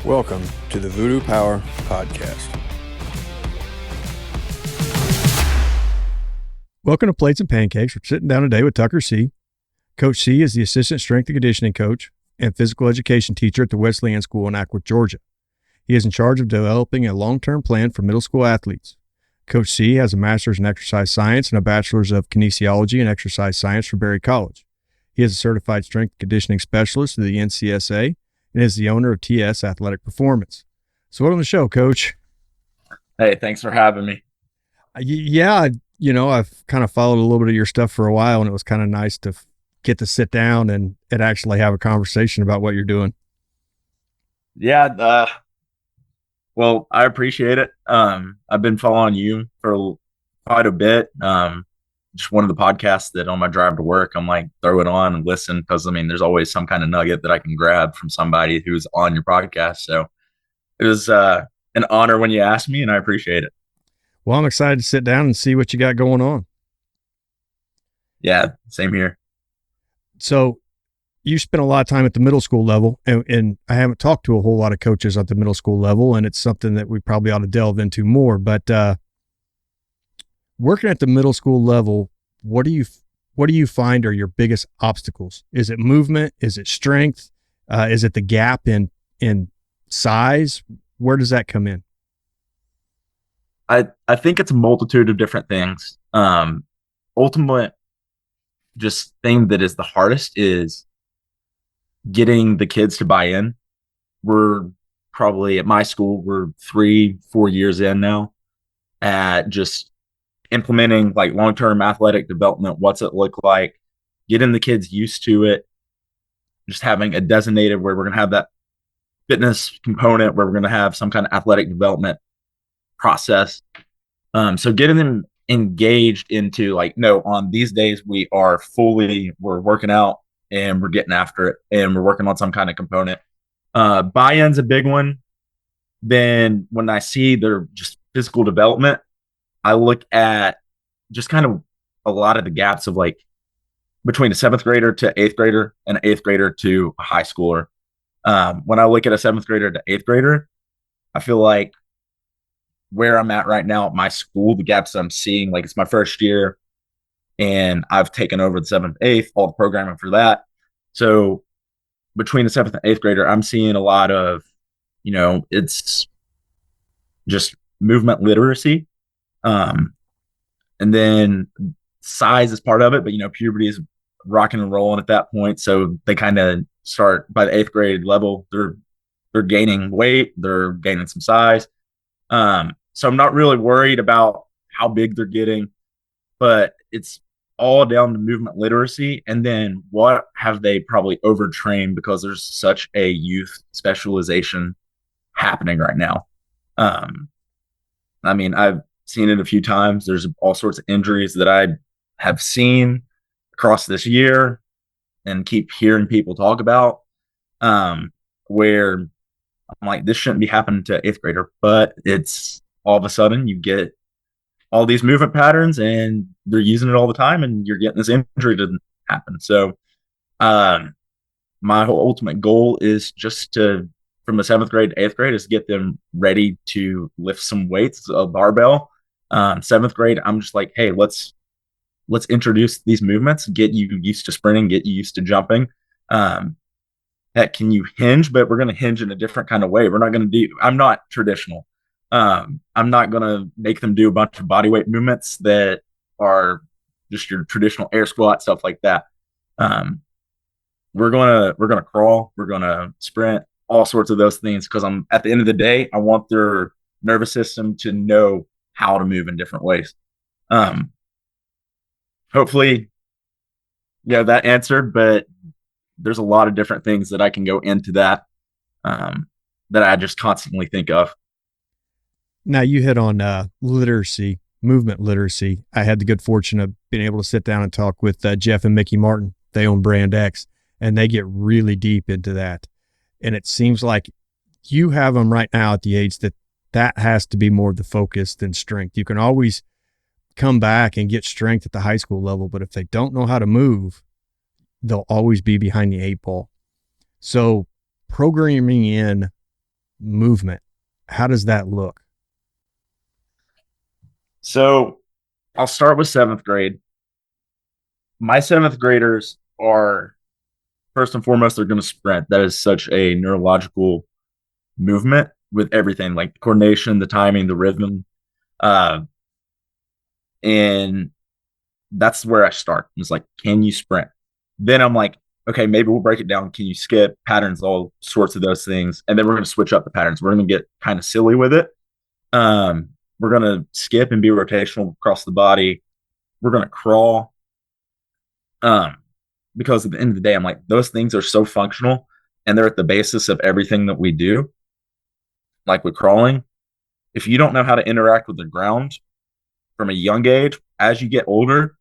Welcome to the Voodoo Power Podcast. Welcome to Plates and Pancakes. We're sitting down today with Tucker Seay. Coach Seay is the assistant strength and conditioning coach and physical education teacher at the Wesleyan School in Acworth, Georgia. He is in charge of developing a long-term plan for middle school athletes. Coach Seay has a master's in exercise science and a bachelor's of kinesiology and exercise science from Berry College. He is a certified strength and conditioning specialist through the NCSA and is the owner of TS Athletic Performance. So welcome to the show, Coach. Hey, thanks for having me. Yeah, I've kind of followed a little bit of your stuff for a while, and it was kind of nice to get to sit down and actually have a conversation about what you're doing. Yeah, well, I appreciate it. I've been following you for quite a bit. Just one of the podcasts that on my drive to work, I'm like, throw it on and listen because, there's always some kind of nugget that I can grab from somebody who's on your podcast. So it was an honor when you asked me, and I appreciate it. Well, I'm excited to sit down and see what you got going on. Yeah, same here. So you spent a lot of time at the middle school level, and I haven't talked to a whole lot of coaches at the middle school level, and it's something that we probably ought to delve into more. But working at the middle school level, what do you find are your biggest obstacles? Is it movement? Is it strength? Is it the gap in size? Where does that come in? I think it's a multitude of different things. Ultimate just thing that is the hardest is getting the kids to buy in. We're probably at my school, we're 3-4 years in now at just implementing like long-term athletic development. What's it look like? Getting the kids used to it. Just having a designated where we're going to have that fitness component, where we're going to have some kind of athletic development process. So getting them engaged into like, no, on these days we're working out and we're getting after it and we're working on some kind of component. Buy-in's a big one. Then when I see their just physical development, I look at just kind of a lot of the gaps of like between a 7th grader to 8th grader and an 8th grader to a high schooler. When I look at a 7th grader to 8th grader, I feel like where I'm at right now at my school, the gaps I'm seeing, like it's my first year and I've taken over the 7th, 8th, all the programming for that. So between the 7th and 8th grader, I'm seeing a lot of, it's just movement literacy. And then size is part of it, but puberty is rocking and rolling at that point. So they kind of start by the 8th grade level, they're gaining weight, they're gaining some size. So I'm not really worried about how big they're getting, but it's all down to movement literacy. And then what have they probably overtrained because there's such a youth specialization happening right now. I've seen it a few times. There's all sorts of injuries that I have seen across this year and keep hearing people talk about, where I'm like, this shouldn't be happening to 8th grader, but it's all of a sudden you get all these movement patterns and they're using it all the time and you're getting this injury to happen. So, my whole ultimate goal is just from the 7th grade to 8th grade is to get them ready to lift some weights, a barbell. 7th grade, I'm just like, hey, let's introduce these movements, get you used to sprinting, get you used to jumping. Heck, can you hinge? But we're going to hinge in a different kind of way. I'm not traditional. I'm not going to make them do a bunch of body weight movements that are just your traditional air squat, stuff like that. We're going to crawl, we're going to sprint, all sorts of those things. Cause at the end of the day, I want their nervous system to know how to move in different ways. Hopefully, that answered, but there's a lot of different things that I can go into that I just constantly think of. Now you hit on literacy, movement literacy. I had the good fortune of being able to sit down and talk with Jeff and Mickey Martin. They own Brand X, and they get really deep into that. And it seems like you have them right now at the age that has to be more of the focus than strength. You can always come back and get strength at the high school level, but if they don't know how to move, they'll always be behind the 8 ball. So programming in movement. How does that look? So I'll start with 7th grade. My 7th graders are, first and foremost, they're going to sprint. That is such a neurological movement with everything, like the coordination, the timing, the rhythm. Uh, and that's where I start. It's like, can you sprint? Then I'm like, okay, maybe we'll break it down. Can you skip patterns, all sorts of those things? And then we're going to switch up the patterns. We're going to get kind of silly with it. We're going to skip and be rotational across the body. We're going to crawl. Because at the end of the day, I'm like, those things are so functional and they're at the basis of everything that we do. Like with crawling, if you don't know how to interact with the ground from a young age, as you get older,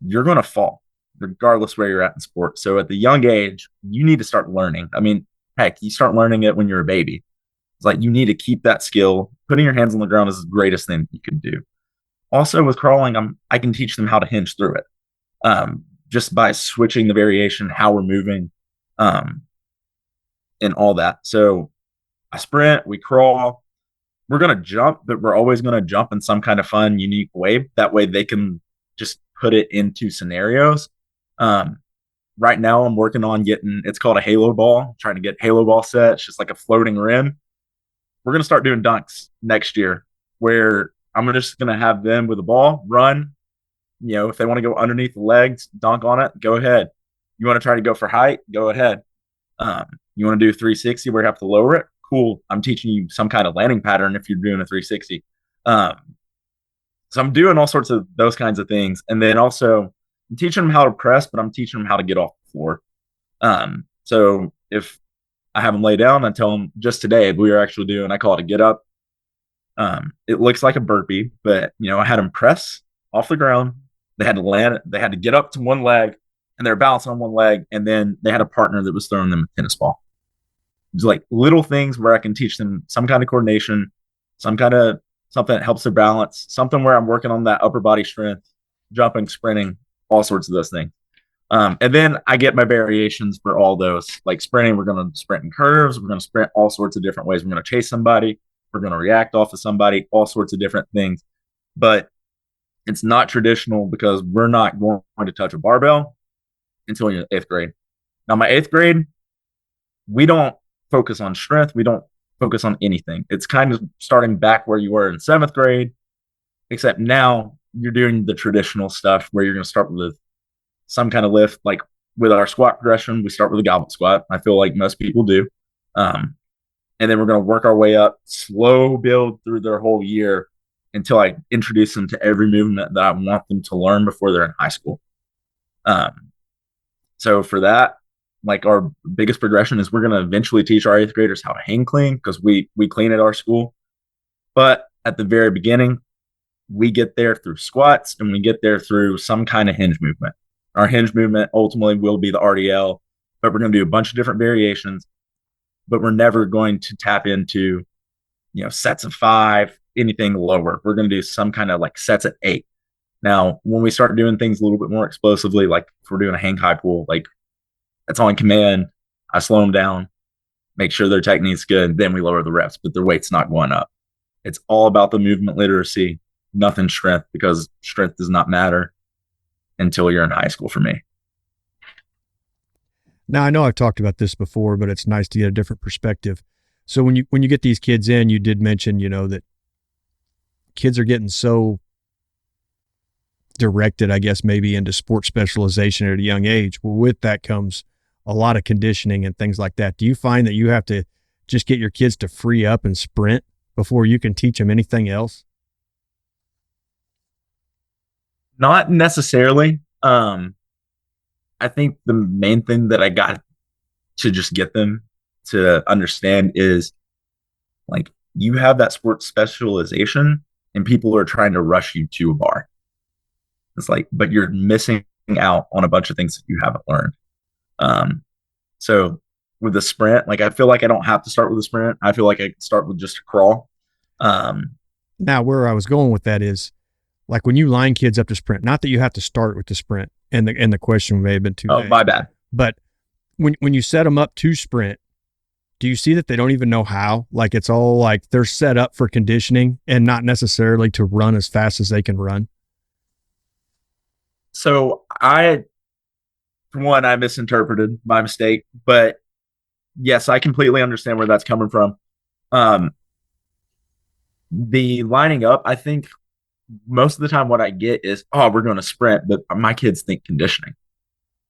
you're going to fall regardless where you're at in sport. So at the young age, you need to start learning. I mean, heck, you start learning it when you're a baby. It's like you need to keep that skill. Putting your hands on the ground is the greatest thing you can do. Also with crawling, I can teach them how to hinge through it. Just by switching the variation, how we're moving, and all that. So I sprint, we crawl, we're going to jump, but we're always going to jump in some kind of fun, unique way. That way they can just put it into scenarios. Right now I'm working on getting, it's called a halo ball. I'm trying to get halo ball set. It's just like a floating rim. We're going to start doing dunks next year where I'm just going to have them with the ball run. If they want to go underneath the legs, dunk on it, go ahead. You want to try to go for height, go ahead. You want to do 360 where you have to lower it? Cool. I'm teaching you some kind of landing pattern if you're doing a 360. So I'm doing all sorts of those kinds of things. And then also I'm teaching them how to press, but I'm teaching them how to get off the floor. So if I have them lay down, I tell them just today, we were actually doing, I call it a get up. It looks like a burpee, but I had them press off the ground. They had to land, they had to get up to one leg and they're balancing on one leg. And then they had a partner that was throwing them a tennis ball. It's like little things where I can teach them some kind of coordination, some kind of something that helps their balance, something where I'm working on that upper body strength, jumping, sprinting, all sorts of those things. And then I get my variations for all those. Like sprinting, we're going to sprint in curves. We're going to sprint all sorts of different ways. We're going to chase somebody. We're going to react off of somebody, all sorts of different things. But it's not traditional because we're not going to touch a barbell until you're in 8th grade. Now, my 8th grade, we don't focus on strength. We don't focus on anything. It's kind of starting back where you were in 7th grade, except now you're doing the traditional stuff where you're going to start with some kind of lift. Like with our squat progression, we start with a goblet squat. I feel like most people do. And then we're going to work our way up, slow build through their whole year until I introduce them to every movement that I want them to learn before they're in high school. So for that, like our biggest progression is we're going to eventually teach our 8th graders how to hang clean because we clean at our school. But at the very beginning, we get there through squats and we get there through some kind of hinge movement. Our hinge movement ultimately will be the RDL, but we're going to do a bunch of different variations, but we're never going to tap into, sets of 5, anything lower. We're going to do some kind of like sets at 8. Now, when we start doing things a little bit more explosively, like if we're doing a hang high pull, like that's on command. I slow them down, make sure their technique's good, then we lower the reps, but their weight's not going up. It's all about the movement literacy, nothing strength, because strength does not matter until you're in high school for me. Now, I know I've talked about this before, but it's nice to get a different perspective. So when you get these kids in, you did mention, that kids are getting so directed, I guess, maybe into sport specialization at a young age. Well, with that comes a lot of conditioning and things like that. Do you find that you have to just get your kids to free up and sprint before you can teach them anything else? Not necessarily. I think the main thing that I got to just get them to understand is like you have that sports specialization and people are trying to rush you to a bar. It's like, but you're missing out on a bunch of things that you haven't learned. So with the sprint, like I feel like I don't have to start with a sprint. I feel like I can start with just a crawl. Now, where I was going with that is like when you line kids up to sprint, not that you have to start with the sprint, and the question may have been too vague. My bad. But when you set them up to sprint, do you see that they don't even know how? Like it's all like they're set up for conditioning and not necessarily to run as fast as they can run? So for one, I misinterpreted my mistake, but yes, I completely understand where that's coming from. Um, the lining up, I think most of the time what I get is, oh, we're going to sprint, but my kids think conditioning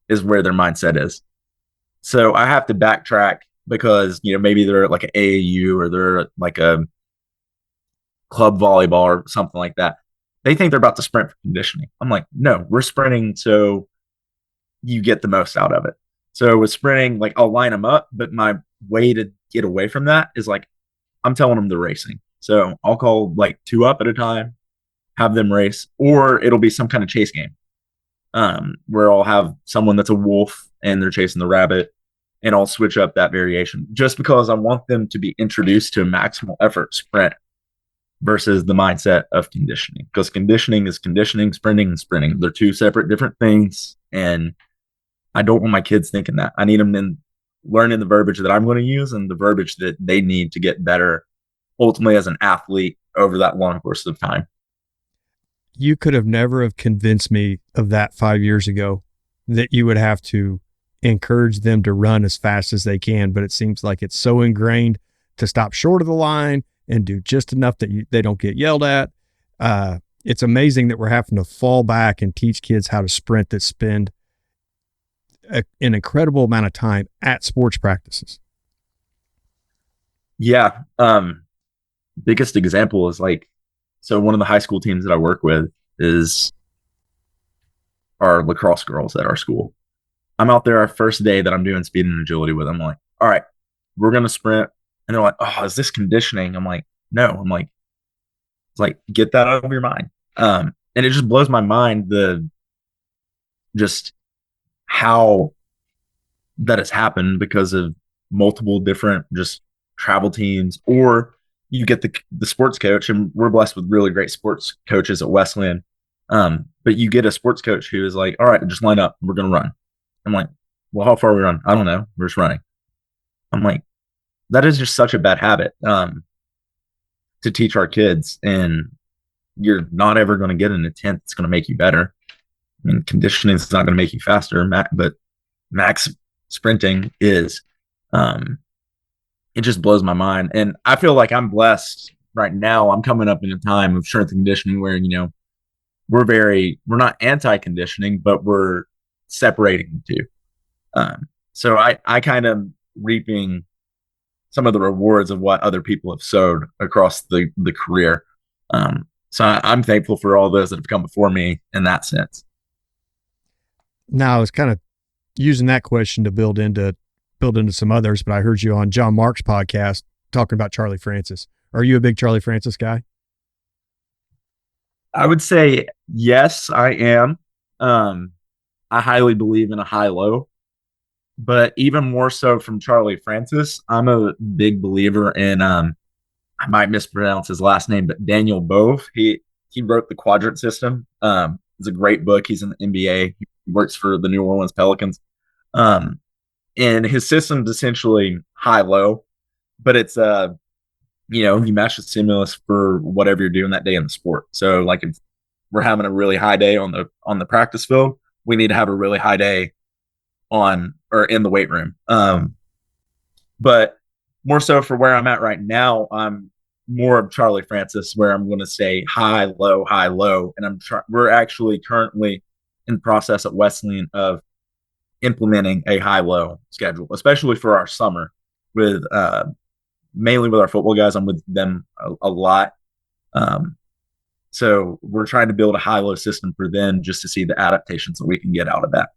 is where their mindset is. So I have to backtrack because, maybe they're like an AAU or they're like a club volleyball or something like that. They think they're about to sprint for conditioning. I'm like, no, we're sprinting so you get the most out of it. So with sprinting, like I'll line them up, but my way to get away from that is like I'm telling them they're racing. So I'll call like 2 up at a time, have them race, or it'll be some kind of chase game where I'll have someone that's a wolf and they're chasing the rabbit, and I'll switch up that variation just because I want them to be introduced to a maximal effort sprint versus the mindset of conditioning. Because conditioning is conditioning, sprinting and sprinting. They're 2 separate different things. And I don't want my kids thinking that. I need them in learning the verbiage that I'm going to use and the verbiage that they need to get better ultimately as an athlete over that long course of time. You could have never have convinced me of that 5 years ago, that you would have to encourage them to run as fast as they can. But it seems like it's so ingrained to stop short of the line and do just enough that they don't get yelled at. It's amazing that we're having to fall back and teach kids how to sprint that spend an incredible amount of time at sports practices. Yeah. Biggest example is like, so one of the high school teams that I work with is our lacrosse girls at our school. I'm out there our first day that I'm doing speed and agility with them. I'm like, all right, we're going to sprint. And they're like, oh, is this conditioning? I'm like, no. I'm like, it's like, get that out of your mind. And it just blows my mind just how that has happened because of multiple different just travel teams, or you get the sports coach, and we're blessed with really great sports coaches at Wesleyan. But you get a sports coach who is like, all right, just line up. We're going to run. I'm like, well, how far are we run? I don't know. We're just running. I'm like, that is just such a bad habit to teach our kids. And you're not ever going to get an intent that's going to make you better. I mean, conditioning is not going to make you faster, but max sprinting is. It just blows my mind. And I feel like I'm blessed right now. I'm coming up in a time of strength and conditioning where, we're not anti-conditioning, but we're separating the two. So I kind of reaping some of the rewards of what other people have sowed across the career. So I'm thankful for all those that have come before me in that sense. Now I was kind of using that question to build into some others, but I heard you on John Mark's podcast talking about Charlie Francis. Are you a big Charlie Francis guy? I would say yes, I am. I highly believe in a high-low, but even more so from Charlie Francis, I'm a big believer in I might mispronounce his last name, but Daniel Bove. He wrote the quadrant system. It's a great book. He's in the NBA. He works for the New Orleans Pelicans. And his system's essentially high-low, but it's you match the stimulus for whatever you're doing that day in the sport. So like if we're having a really high day on the practice field, we need to have a really high day on or in the weight room. But more so for where I'm at right now, I'm more of Charlie Francis, where I'm going to say high, low, and we're actually currently in the process at Wesleyan of implementing a high-low schedule, especially for our summer with mainly with our football guys. I'm with them a lot. So we're trying to build a high-low system for them just to see the adaptations that we can get out of that.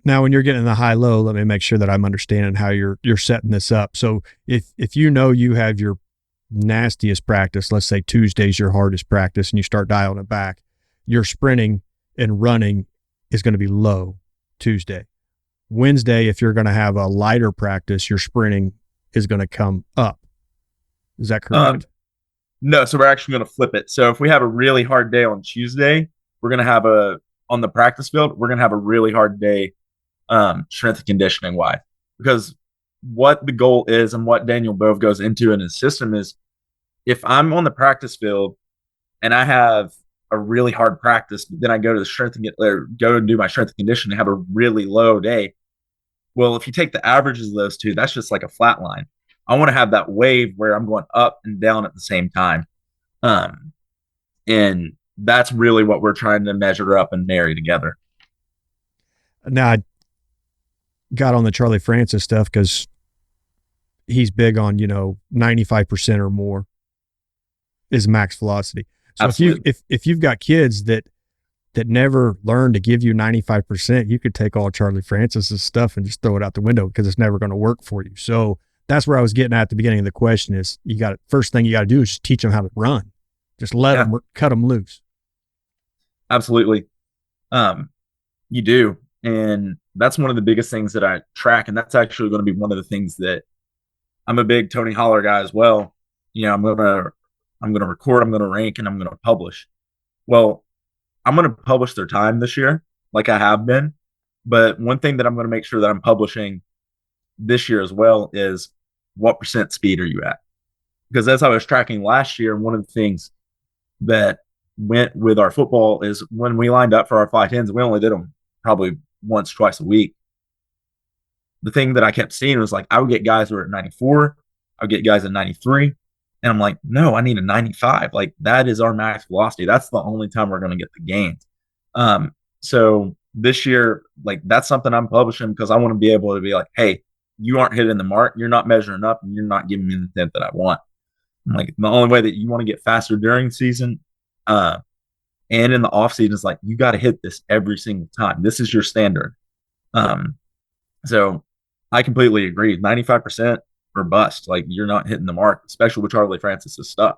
Now, when you're getting the high-low, let me make sure that I'm understanding how you're setting this up. So if you have your nastiest practice, let's say Tuesday's your hardest practice, and you start dialing it back, your sprinting and running is going to be low Tuesday. Wednesday, if you're going to have a lighter practice, your sprinting is going to come up. Is that correct? No, so we're actually going to flip it. So if we have a really hard day on Tuesday, we're going to have on the practice field, we're going to have a really hard day strength and conditioning wise, because what the goal is and what Daniel Bove goes into in his system is, if I'm on the practice field and I have a really hard practice, but then I go to the strength and go and do my strength and conditioning and have a really low day. Well, if you take the averages of those two, that's just like a flat line. I want to have that wave where I'm going up and down at the same time. Um, and that's really what we're trying to measure up and marry together. Now, I got on the Charlie Francis stuff because he's big on, 95% or more is max velocity. So Absolutely. if you've got kids that never learn to give you 95%, you could take all Charlie Francis's stuff and just throw it out the window because it's never going to work for you. So that's where I was getting at the beginning of the question is first thing you got to do is just teach them how to run. Just cut them loose. Absolutely. You do. And that's one of the biggest things that I track. And that's actually going to be one of the things that I'm a big Tony Holler guy as well. I'm going to record, I'm going to rank, and I'm going to publish. Well, I'm going to publish their time this year, like I have been. But one thing that I'm going to make sure that I'm publishing this year as well is what percent speed are you at? Because as I was tracking last year, one of the things that went with our football is when we lined up for our 5-10s, we only did them probably once, twice a week. The thing that I kept seeing was like I would get guys who were at 94, I would get guys at 93, and I'm like, no, I need a 95. Like that is our max velocity. That's the only time we're going to get the gains. So this year, like that's something I'm publishing because I want to be able to be like, hey, you aren't hitting the mark, you're not measuring up, and you're not giving me the intent that I want. I'm like the only way that you want to get faster during the season, and in the off season is like you got to hit this every single time. This is your standard. So I completely agree. 95% or bust. Like you're not hitting the mark, especially with Charlie Francis's stuff.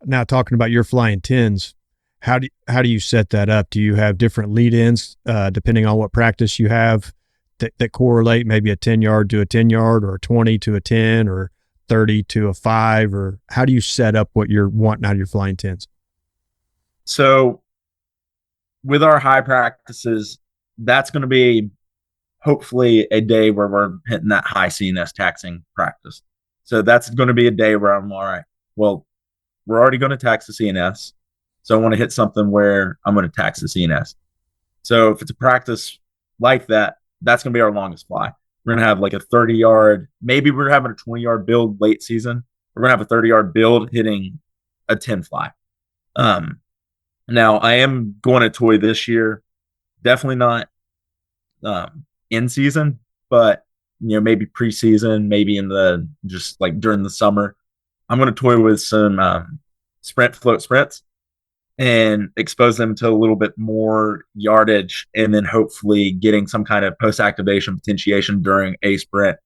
Now, talking about your flying tens, how do you set that up? Do you have different lead ins depending on what practice you have that correlate? Maybe a 10-yard to a 10-yard, or a 20 to a 10, or 30 to a 5, or how do you set up what you're wanting out of your flying tens? So with our high practices, that's going to be hopefully a day where we're hitting that high CNS taxing practice. So that's going to be a day where I'm all right. Well, we're already going to tax the CNS. So I want to hit something where I'm going to tax the CNS. So if it's a practice like that, that's going to be our longest fly. We're going to have like a 30-yard, maybe we're having a 20-yard build late season. We're going to have a 30-yard build hitting a 10 fly. Now I am going to toy this year. Definitely not in season, but maybe preseason, maybe in the just like during the summer. I'm going to toy with some sprint float sprints and expose them to a little bit more yardage, and then hopefully getting some kind of post activation potentiation during a sprint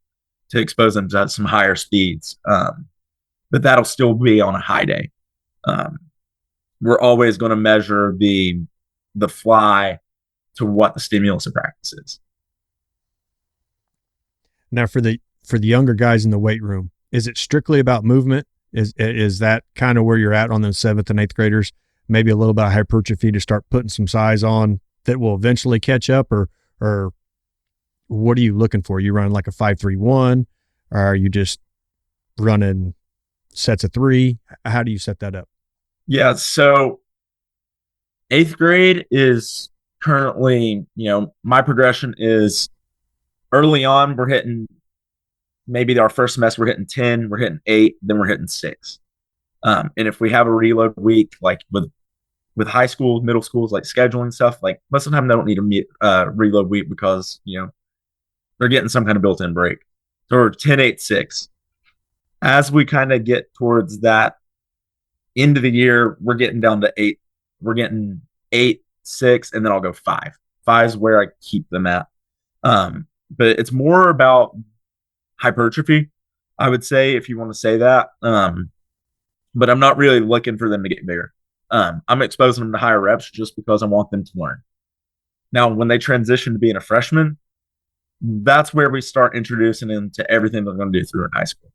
to expose them to some higher speeds. But that'll still be on a high day. We're always going to measure the fly to what the stimulus of practice is. Now, for the younger guys in the weight room, is it strictly about movement? Is that kind of where you're at on the 7th and 8th graders? Maybe a little bit of hypertrophy to start putting some size on that will eventually catch up, or what are you looking for? Are you running like a 5-3-1, or are you just running sets of 3? How do you set that up? Yeah, so 8th grade is currently, my progression is early on, we're hitting maybe our first semester, we're hitting 10, we're hitting 8, then we're hitting 6. And if we have a reload week, like with high schools, middle schools, like scheduling stuff, like most of the time they don't need a reload week because, they're getting some kind of built-in break. So we're 10, 8, 6. As we kind of get towards that end of the year, we're getting down to 8. We're getting 8, 6, and then I'll go 5. 5 is where I keep them at. But it's more about hypertrophy, I would say, if you want to say that. But I'm not really looking for them to get bigger. I'm exposing them to higher reps just because I want them to learn. Now, when they transition to being a freshman, that's where we start introducing them to everything they're going to do through in high school.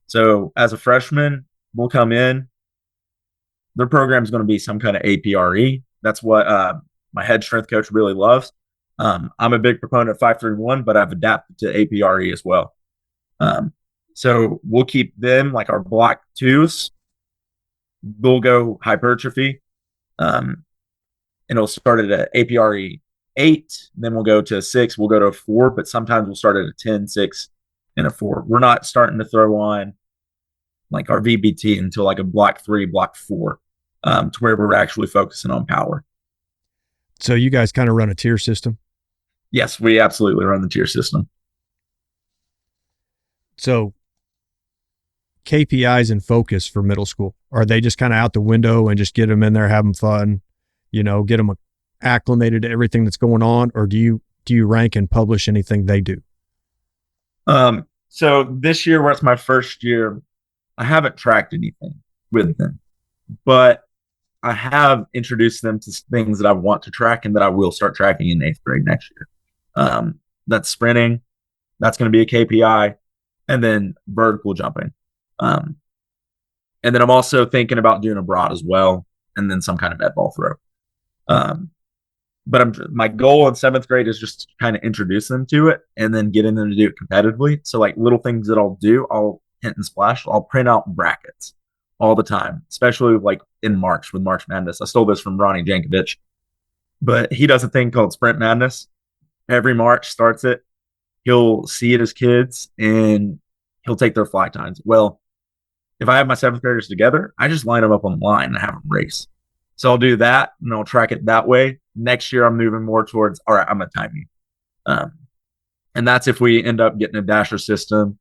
So as a freshman, we'll come in. Their program is going to be some kind of APRE. That's what my head strength coach really loves. I'm a big proponent of 531, but I've adapted to APRE as well. So we'll keep them like our block twos. We'll go hypertrophy. And it'll start at a APRE 8, then we'll go to a 6, we'll go to a 4, but sometimes we'll start at a 10, 6, and a 4. We're not starting to throw on like our VBT until like a block 3, block 4, to where we're actually focusing on power. So you guys kind of run a tier system? Yes, we absolutely run the tier system. So KPIs and focus for middle school, are they just kind of out the window and just get them in there having fun, get them acclimated to everything that's going on, or do you rank and publish anything they do? So this year, where it's my first year, I haven't tracked anything with them, but I have introduced them to things that I want to track and that I will start tracking in 8th grade next year. That's sprinting. That's going to be a KPI, and then vertical jumping. And then I'm also thinking about doing a broad as well, and then some kind of med ball throw. But my goal in 7th grade is just to kind of introduce them to it and then getting them to do it competitively. So like little things that I'll do, I'll hint and splash. I'll print out brackets all the time, especially like in March with March Madness. I stole this from Ronnie Jankovic, but he does a thing called Sprint Madness. Every March starts it. He'll see it as kids and he'll take their fly times. Well, if I have my 7th graders together, I just line them up on the line and have them race. So I'll do that and I'll track it that way. Next year, I'm moving more towards, all right, I'm going to time you. And that's if we end up getting a dasher system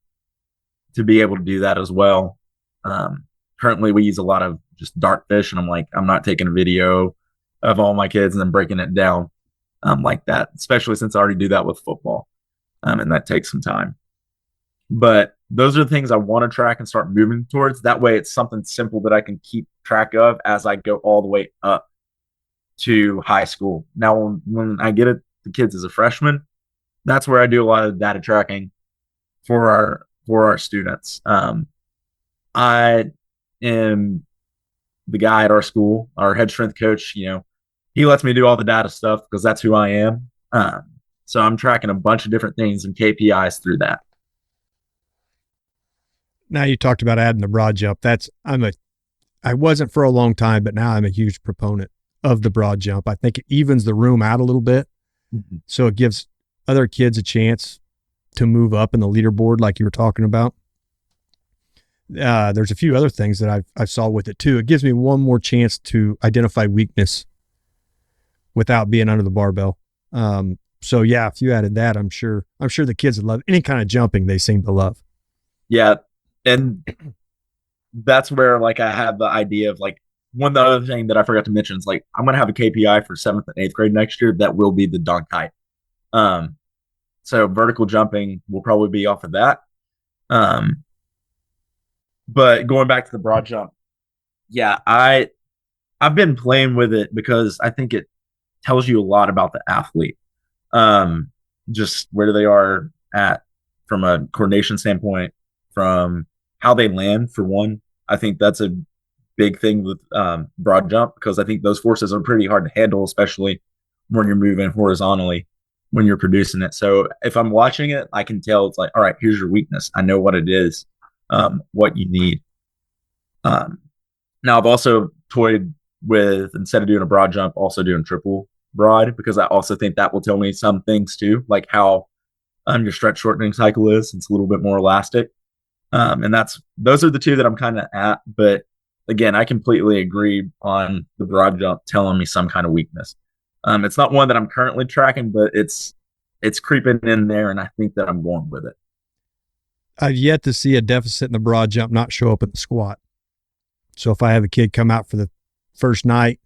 to be able to do that as well. Currently, we use a lot of just dartfish, and I'm not taking a video of all my kids and then breaking it down like that, especially since I already do that with football. And that takes some time. But those are the things I want to track and start moving towards. That way, it's something simple that I can keep track of as I go all the way up to high school. Now, when I get the kids as a freshman, that's where I do a lot of data tracking for our students. I am the guy at our school, our head strength coach. He lets me do all the data stuff because that's who I am. So I'm tracking a bunch of different things and KPIs through that. Now you talked about adding the broad jump. I wasn't for a long time, but now I'm a huge proponent of the broad jump. I think it evens the room out a little bit. Mm-hmm. So it gives other kids a chance to move up in the leaderboard like you were talking about. There's a few other things that I saw with it too. It gives me one more chance to identify weakness without being under the barbell. So yeah, if you added that, I'm sure the kids would love any kind of jumping they seem to love. Yeah. And that's where like I have the idea of like, one other thing that I forgot to mention is like I'm gonna have a KPI for 7th and 8th grade next year that will be the dunk height. So vertical jumping will probably be off of that. But going back to the broad jump, yeah, I've been playing with it because I think it tells you a lot about the athlete. Just where they are at from a coordination standpoint, from how they land for one. I think that's a big thing with broad jump because I think those forces are pretty hard to handle, especially when you're moving horizontally when you're producing it. So if I'm watching it, I can tell it's like, all right, here's your weakness. I know what it is, what you need. Now I've also toyed with, instead of doing a broad jump, also doing triple broad because I also think that will tell me some things too, like how your stretch shortening cycle is. It's a little bit more elastic. And those are the two that I'm kind of at. But again, I completely agree on the broad jump telling me some kind of weakness. It's not one that I'm currently tracking, but it's creeping in there, and I think that I'm going with it. I've yet to see a deficit in the broad jump not show up in the squat. So if I have a kid come out for the first night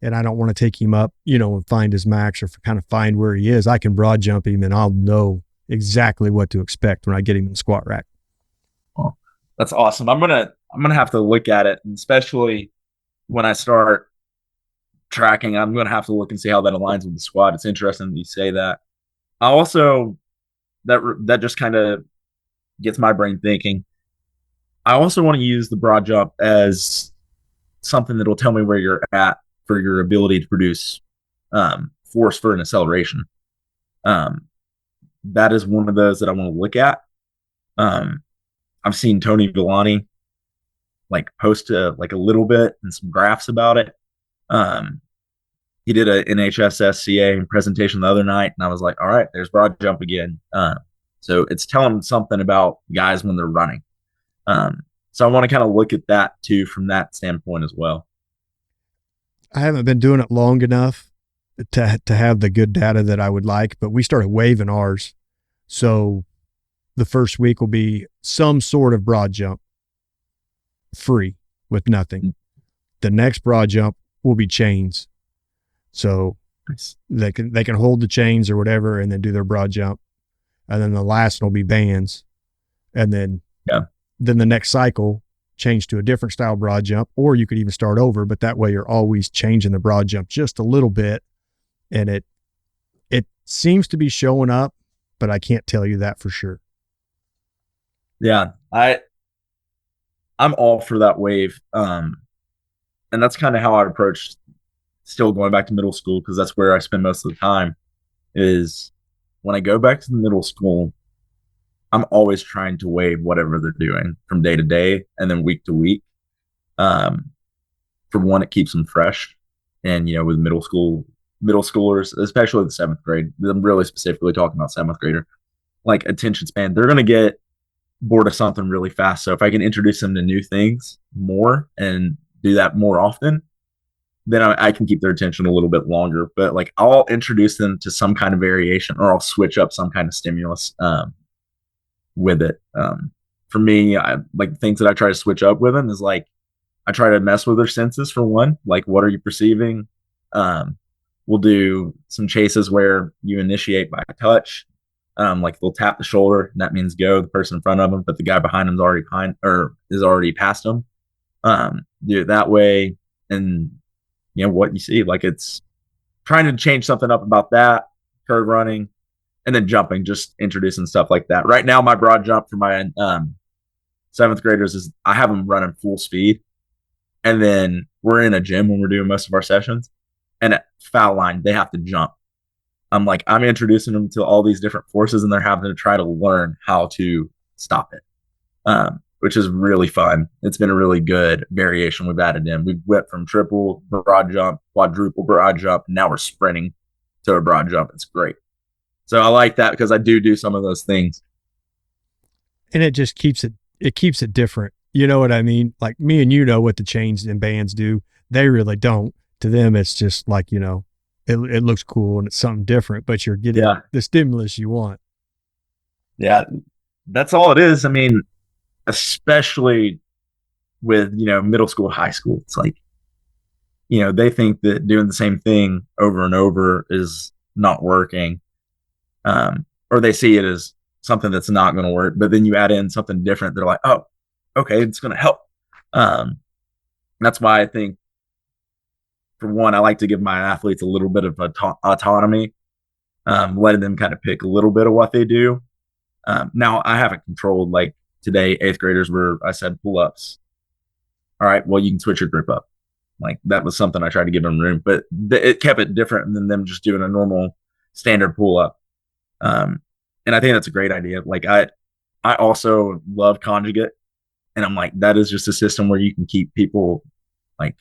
and I don't want to take him up, and find his max or kind of find where he is, I can broad jump him and I'll know exactly what to expect when I get him in the squat rack. Oh, that's awesome. I'm gonna have to look at it, and especially when I start tracking, I'm gonna have to look and see how that aligns with the squat. It's interesting that you say that. I also that just kind of gets my brain thinking. I also want to use the broad jump as something that will tell me where you're at for your ability to produce force for an acceleration. Um, that is one of those that I want to look at. Um, I've seen Tony Villani like post like a little bit and some graphs about it. Um, he did a NHSS CA presentation the other night, and I was like, all right, there's broad jump again. So it's telling something about guys when they're running. So I want to kind of look at that too from that standpoint as well. I haven't been doing it long enough to have the good data that I would like, but we started waiving ours. So the first week will be some sort of broad jump free with nothing. The next broad jump will be chains. So they can hold the chains or whatever and then do their broad jump. And then the last one will be bands. And then then the next cycle change to a different style broad jump, or you could even start over, but that way you're always changing the broad jump just a little bit. And it seems to be showing up, but I can't tell you that for sure. Yeah, I'm all for that wave. And that's kind of how I approached still going back to middle school, because that's where I spend most of the time. Is when I go back to the middle school, I'm always trying to waive whatever they're doing from day to day and then week to week. For one, it keeps them fresh. And, with middle schoolers, especially the seventh grade, I'm really specifically talking about seventh grader, like attention span, they're going to get bored of something really fast. So if I can introduce them to new things more and do that more often, then I can keep their attention a little bit longer. But like I'll introduce them to some kind of variation, or I'll switch up some kind of stimulus with it. For me, I like things that I try to switch up with them is like I try to mess with their senses for one. Like, what are you perceiving? We'll do some chases where you initiate by touch. Like they'll tap the shoulder, and that means go. The person in front of them, but the guy behind them is already is already past them. Do it that way, and what you see, like it's trying to change something up about that curve running, and then jumping, just introducing stuff like that. Right now, my broad jump for my seventh graders is I have them running full speed, and then we're in a gym when we're doing most of our sessions, and at foul line they have to jump. I'm introducing them to all these different forces, and they're having to try to learn how to stop it, which is really fun. It's been a really good variation we've added in. We've went from triple broad jump, quadruple broad jump, and now we're sprinting to a broad jump. It's great. So I like that because I do some of those things. And it just keeps it different. You know what I mean? Like me and know what the chains and bands do. They really don't. To them, it's just like, it looks cool and it's something different, but you're getting the stimulus you want. Yeah, that's all it is. I mean, especially with, middle school, high school, it's like, they think that doing the same thing over and over is not working. Or they see it as something that's not going to work, but then you add in something different. They're like, oh, okay, it's going to help. That's why I think, for one, I like to give my athletes a little bit of autonomy, letting them kind of pick a little bit of what they do. Now I haven't controlled, like today, eighth graders I said pull-ups. All right, well, you can switch your grip up. Like that was something I tried to give them room, but it kept it different than them just doing a normal standard pull-up. And I think that's a great idea. Like I also love conjugate, and I'm like, that is just a system where you can keep people, like,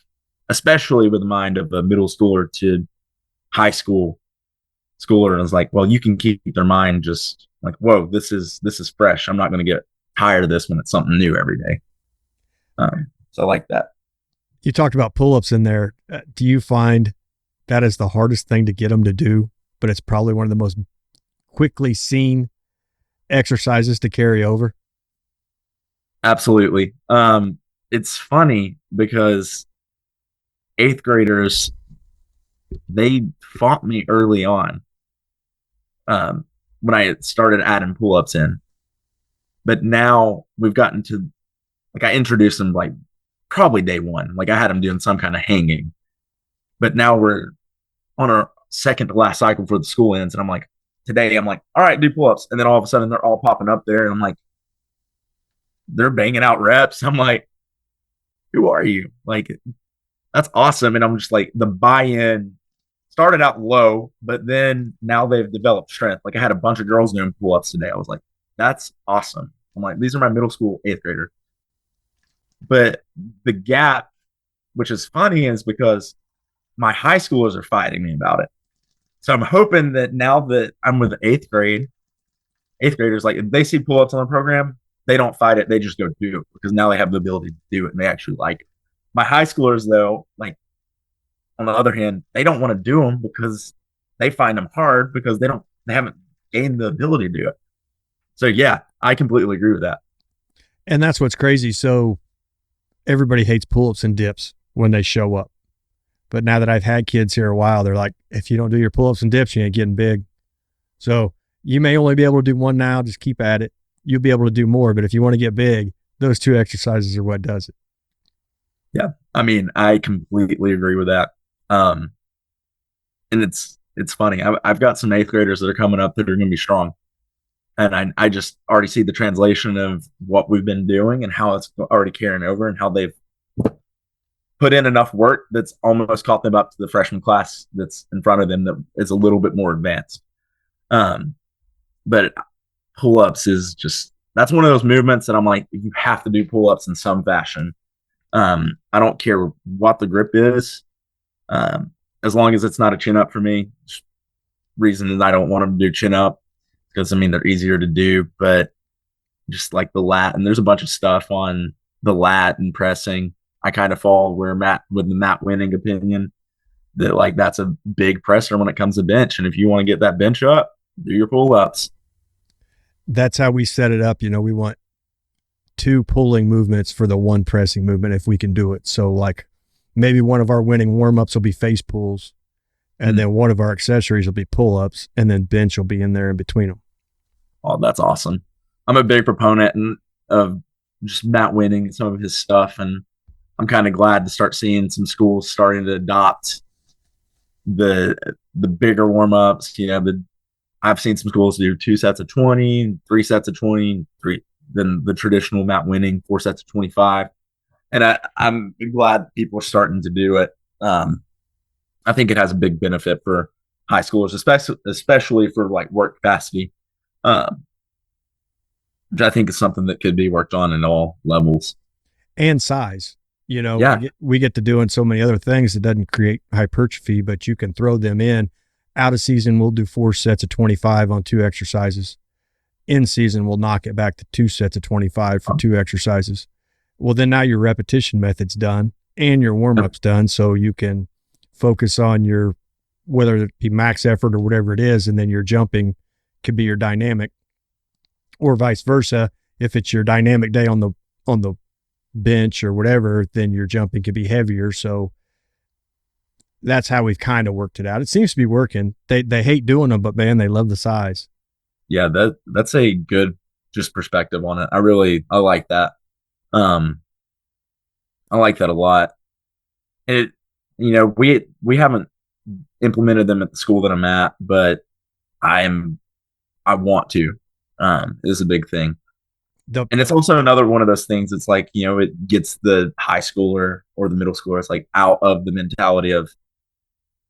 especially with the mind of a middle schooler to high school schooler. And it's like, well, you can keep their mind just like, whoa, this is fresh. I'm not going to get tired of this when it's something new every day. So I like that. You talked about pull-ups in there. Do you find that is the hardest thing to get them to do, but it's probably one of the most quickly seen exercises to carry over? Absolutely. It's funny because eighth graders, they fought me early on when I started adding pull-ups in. But now we've gotten to, like, I introduced them like probably day one. Like I had them doing some kind of hanging. But now we're on our second to last cycle for the school ends. And I'm like, today, I'm like, all right, do pull-ups. And then all of a sudden they're all popping up there. And I'm like, they're banging out reps. I'm like, who are you? Like, that's awesome. And I'm just like, the buy-in started out low, but then now they've developed strength. Like I had a bunch of girls doing pull-ups today. I was like, that's awesome. I'm like, these are my middle school 8th graders. But the gap, which is funny, is because my high schoolers are fighting me about it. So I'm hoping that now that I'm with the 8th graders, like if they see pull-ups on the program, they don't fight it. They just go do it because now they have the ability to do it and they actually like it. My high schoolers, though, like on the other hand, they don't want to do them because they find them hard because they haven't gained the ability to do it. So yeah, I completely agree with that. And that's what's crazy. So everybody hates pull-ups and dips when they show up. But now that I've had kids here a while, they're like, if you don't do your pull-ups and dips, you ain't getting big. So you may only be able to do one now. Just keep at it. You'll be able to do more. But if you want to get big, those 2 exercises are what does it. Yeah. I mean, I completely agree with that. And it's funny. I've got some 8th graders that are coming up that are going to be strong. And I just already see the translation of what we've been doing and how it's already carrying over and how they've put in enough work that's almost caught them up to the freshman class that's in front of them that is a little bit more advanced. But pull-ups is just, that's one of those movements that I'm like, you have to do pull-ups in some fashion. I don't care what the grip is. As long as it's not a chin up for me. Reason that I don't want them to do chin up because I mean they're easier to do, but just like the lat, and there's a bunch of stuff on the lat and pressing. I kind of fall where Matt with the Matt Winning opinion that like that's a big presser when it comes to bench, and if you want to get that bench up, do your pull ups. That's how we set it up. We want 2 pulling movements for the 1 pressing movement if we can do it. So like maybe one of our winning warm-ups will be face pulls, and then one of our accessories will be pull-ups, and then bench will be in there in between them. Oh, that's awesome. I'm a big proponent of just Matt Winning some of his stuff, and I'm kind of glad to start seeing some schools starting to adopt the bigger warm-ups. I've seen some schools do 2 sets of 20, 3 sets of 20, then the traditional Matt Winning 4 sets of 25. And I'm glad people are starting to do it. I think it has a big benefit for high schoolers, especially for like work capacity, which I think is something that could be worked on in all levels. And size. Yeah. We get to doing so many other things that doesn't create hypertrophy, but you can throw them in. Out of season, we'll do 4 sets of 25 on 2 exercises. In season, we'll knock it back to 2 sets of 25 for 2 exercises. Well, then now your repetition method's done and your warm-up's done, so you can focus on your, whether it be max effort or whatever it is, and then your jumping could be your dynamic, or vice versa. If it's your dynamic day on the bench or whatever, then your jumping could be heavier. So that's how we've kind of worked it out. It seems to be working. They hate doing them, but man, they love the size. Yeah, that's a good just perspective on it. I like that. I like that a lot. And we haven't implemented them at the school that I'm at, but I want to. Is a big thing. And it's also another one of those things. It's like, it gets the high schooler or the middle schooler. It's like out of the mentality of,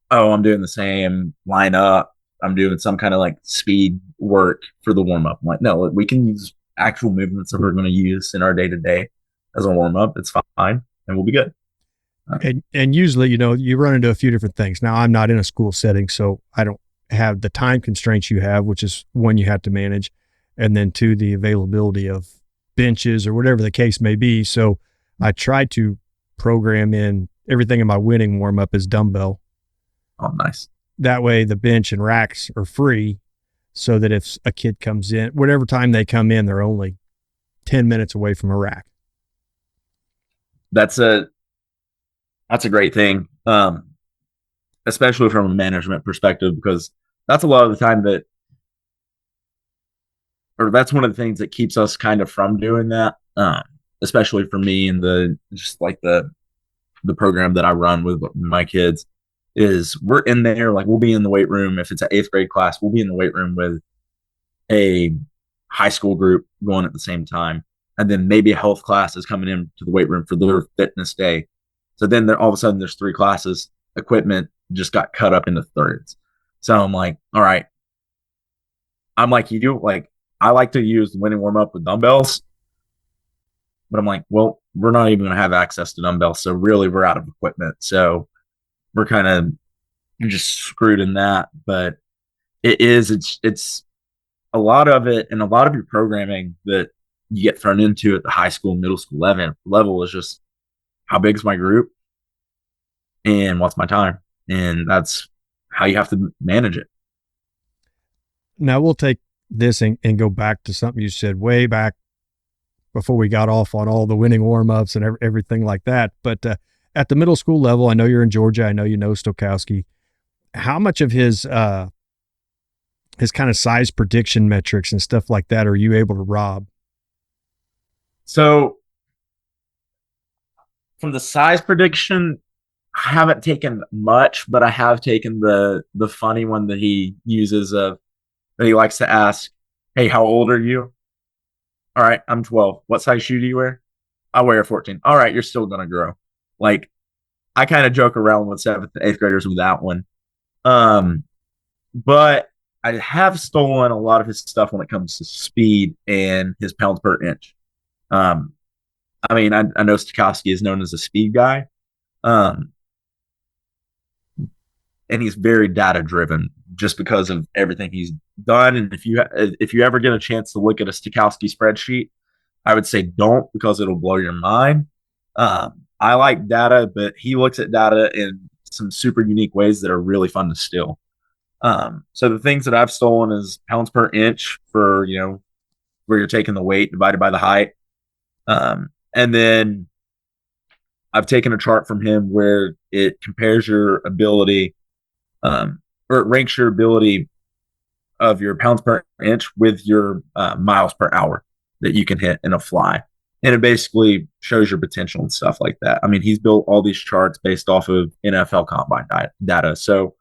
oh, I'm doing the same line up. I'm doing some kind of like speed work for the warm up. I'm like, no, we can use actual movements that we're going to use in our day to day as a warm up. It's fine, and we'll be good. And usually, you run into a few different things. Now, I'm not in a school setting, so I don't have the time constraints you have, which is one you have to manage, and then 2, the availability of benches or whatever the case may be. So I try to program in everything in my winning warm up is dumbbell. Oh, nice. That way the bench and racks are free, so that if a kid comes in, whatever time they come in, they're only 10 minutes away from a rack. That's a great thing. Especially from a management perspective, because that's a lot of the time that's one of the things that keeps us kind of from doing that. Especially for me and the program that I run with my kids is we're in there, like we'll be in the weight room. If it's an 8th grade class, we'll be in the weight room with a high school group going at the same time. And then maybe a health class is coming in to the weight room for their fitness day. So then all of a sudden there's 3 classes, equipment, just got cut up into thirds. So I'm like, all right, I'm like you, like I like to use the winning warm up with dumbbells, but I'm like, well, we're not even going to have access to dumbbells, so really we're out of equipment. So we're kind of just screwed in that. But it's a lot of it, and a lot of your programming that you get thrown into at the high school, middle school level is just how big is my group and what's my time, and that's how you have to manage it. Now we'll take this and go back to something you said way back before we got off on all the winning warm-ups and everything like that. But at the middle school level, I know you're in Georgia. I know you know Stokowski. How much of his kind of size prediction metrics and stuff like that are you able to rob? So from the size prediction, I haven't taken much, but I have taken the funny one that he uses of that he likes to ask, "Hey, how old are you?" "All right, I'm 12. What size shoe do you wear?" "I wear a 14. "All right, you're still gonna grow." Like I kind of joke around with 7th and 8th graders with that one. Um, but I have stolen a lot of his stuff when it comes to speed and his pounds per inch. Um, I mean, I know Stokowski is known as a speed guy. Um, and he's very data driven just because of everything he's done. And if you ever get a chance to look at a Stokowski spreadsheet, I would say don't, because it'll blow your mind. I like data, but he looks at data in some super unique ways that are really fun to steal. So the things that I've stolen is pounds per inch for, where you're taking the weight divided by the height. And then I've taken a chart from him where it compares your ability, or it ranks your ability of your pounds per inch with your miles per hour that you can hit in a fly. And it basically shows your potential and stuff like that. I mean, he's built all these charts based off of NFL combine data. So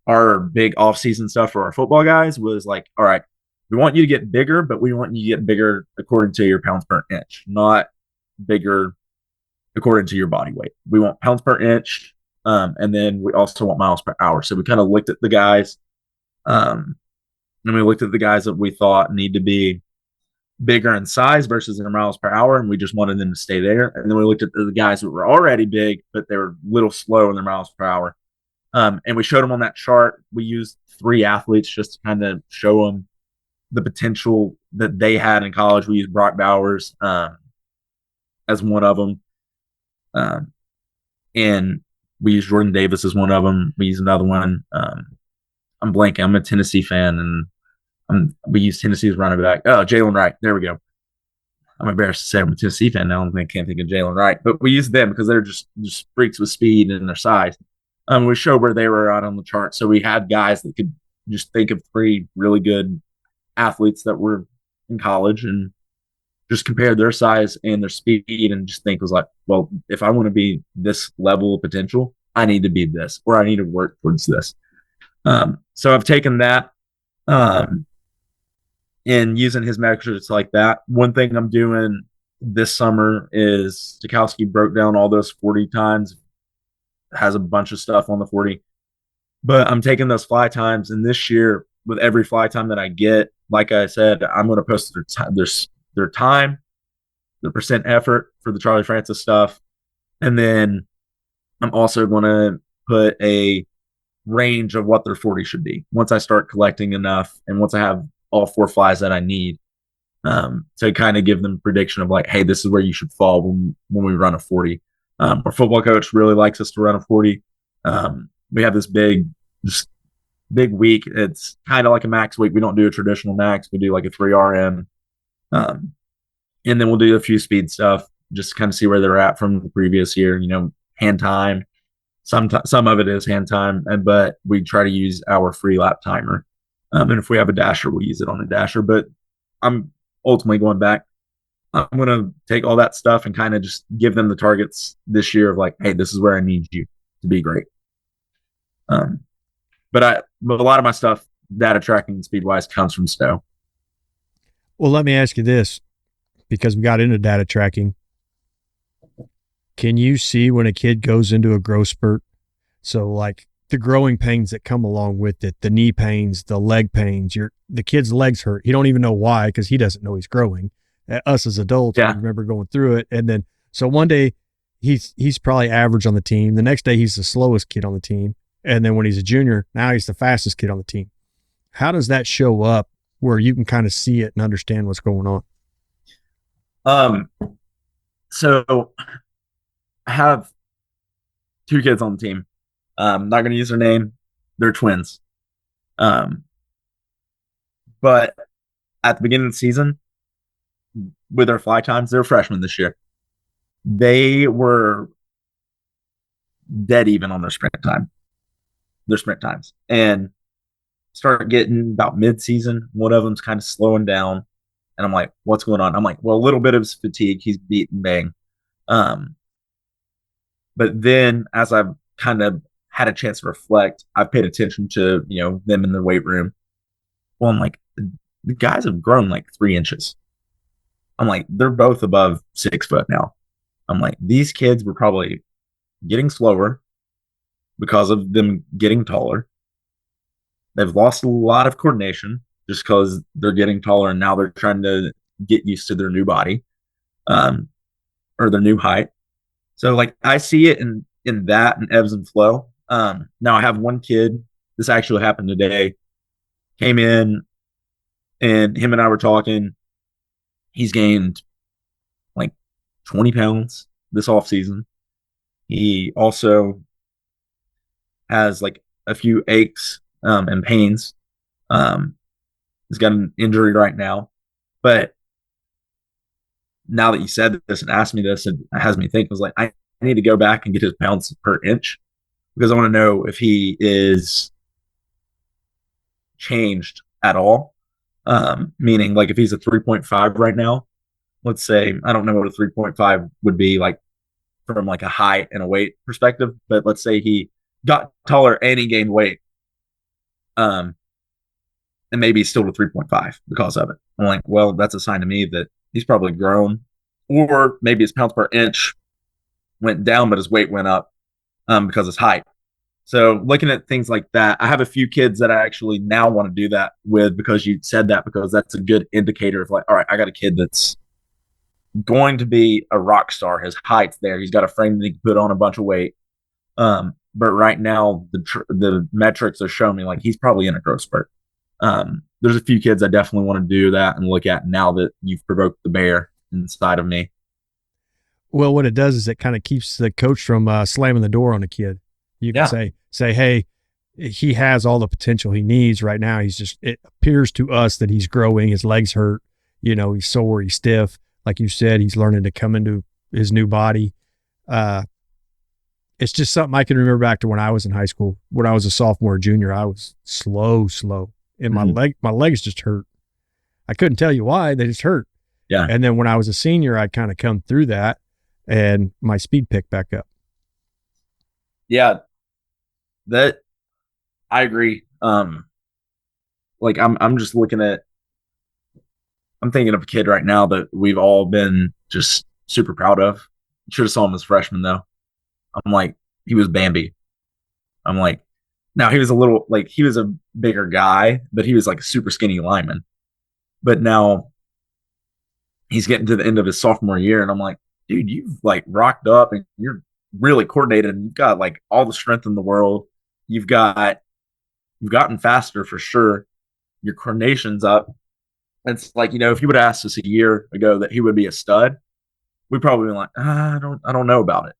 our big off-season stuff for our football guys was like, all right, we want you to get bigger, but we want you to get bigger according to your pounds per inch, not bigger according to your body weight. We want pounds per inch, and then we also want miles per hour. So we kind of looked at the guys, and we looked at the guys that we thought need to be bigger in size versus their miles per hour, and we just wanted them to stay there. And then we looked at the guys that were already big, but they were a little slow in their miles per hour. And we showed them on that chart. We used 3 athletes just to kind of show them the potential that they had in college. We used Brock Bowers as one of them. And we used Jordan Davis as one of them. We used another one. I'm blanking. I'm a Tennessee fan, and we used Tennessee as running back. Oh, Jalen Wright. There we go. I'm embarrassed to say I'm a Tennessee fan now. I can't think of Jalen Wright, but we used them because they're just freaks with speed and their size. We showed where they were out on the chart. So we had guys that could just think of 3 really good athletes that were in college and just compare their size and their speed and just think was like, well, if I want to be this level of potential, I need to be this, or I need to work towards this. So I've taken that and using his measures like that. One thing I'm doing this summer is Stokowski broke down all those 40 times, has a bunch of stuff on the 40, but I'm taking those fly times. And this year, with every fly time that I get, like I said, I'm going to post their time, the percent effort for the Charlie Francis stuff. And then I'm also going to put a range of what their 40 should be once I start collecting enough and once I have all 4 flies that I need, to kind of give them a prediction of like, hey, this is where you should fall when we run a 40. Our football coach really likes us to run a 40. We have this big week. It's kind of like a max week. We don't do a traditional max. We do like a 3 RM. And then we'll do a few speed stuff just to kind of see where they're at from the previous year, hand time. Some of it is hand time, but we try to use our free lap timer. And if we have a dasher, we'll use it on a dasher. But I'm ultimately going back. I'm going to take all that stuff and kind of just give them the targets this year of like, hey, this is where I need you to be great. But a lot of my stuff, data tracking speed wise, comes from Stowe. Well, let me ask you this, because we got into data tracking. Can you see when a kid goes into a growth spurt? So like the growing pains that come along with it, the knee pains, the leg pains, the kid's legs hurt. He don't even know why, because he doesn't know he's growing. Us as adults, Yeah. we remember going through it. And then, so one day he's probably average on the team. The next day he's the slowest kid on the team. And then when he's a junior, now he's the fastest kid on the team. How does that show up where you can kind of see it and understand what's going on? So I have 2 kids on the team. I'm not going to use their name. They're twins. But at the beginning of the season, with their fly times, they're freshmen this year. They were dead even on their sprint times, and start getting about mid-season. One of them's kind of slowing down, and I'm like, "What's going on?" I'm like, "Well, a little bit of his fatigue. He's beat and bang." But then, as I've kind of had a chance to reflect, I've paid attention to them in the weight room. Well, I'm like, the guys have grown like 3 inches. I'm like, they're both above 6 foot now. I'm like, these kids were probably getting slower because of them getting taller. They've lost a lot of coordination just because they're getting taller, and now they're trying to get used to their new body, or their new height. So like I see it in that and ebbs and flow. Now I have one kid. This actually happened today. Came in, and him and I were talking. He's gained like 20 pounds this off season. He also has like a few aches and pains. He's got an injury right now. But now that you said this and asked me this, it has me think, I was like, I need to go back and get his pounds per inch, because I want to know if he is changed at all. Meaning, like, if he's a 3.5 right now, let's say, I don't know what a 3.5 would be like from like a height and a weight perspective, but let's say he got taller and he gained weight, and maybe he's still a 3.5 because of it. I'm like, well, that's a sign to me that he's probably grown, or maybe his pounds per inch went down, but his weight went up because of his height. So looking at things like that, I have a few kids that I actually now want to do that with, because you said that, because that's a good indicator of like, all right, I got a kid that's going to be a rock star. His height's there. He's got a frame that he can put on a bunch of weight. But right now, the metrics are showing me like he's probably in a growth spurt. There's a few kids I definitely want to do that and look at now that you've provoked the bear inside of me. Well, what it does is it kind of keeps the coach from slamming the door on a kid. You can say, hey, he has all the potential he needs right now. It appears to us that he's growing. His legs hurt. He's sore, he's stiff. Like you said, he's learning to come into his new body. It's just something I can remember back to when I was in high school. When I was a sophomore or junior, I was slow. And my legs just hurt. I couldn't tell you why, they just hurt. Yeah. And then when I was a senior, I'd kind of come through that and my speed picked back up. Yeah, that I agree. Like I'm just looking at, I'm thinking of a kid right now that we've all been just super proud of. Should have saw him as a freshman though. I'm like, he was Bambi. I'm like, now he was he was a bigger guy, but he was like a super skinny lineman. But now he's getting to the end of his sophomore year, and I'm like, dude, you've like rocked up and you're really coordinated, and you've got like all the strength in the world. You've gotten faster for sure. Your coordination's up. It's like, if you would have asked us a year ago that he would be a stud, we'd probably be like, I don't know about it.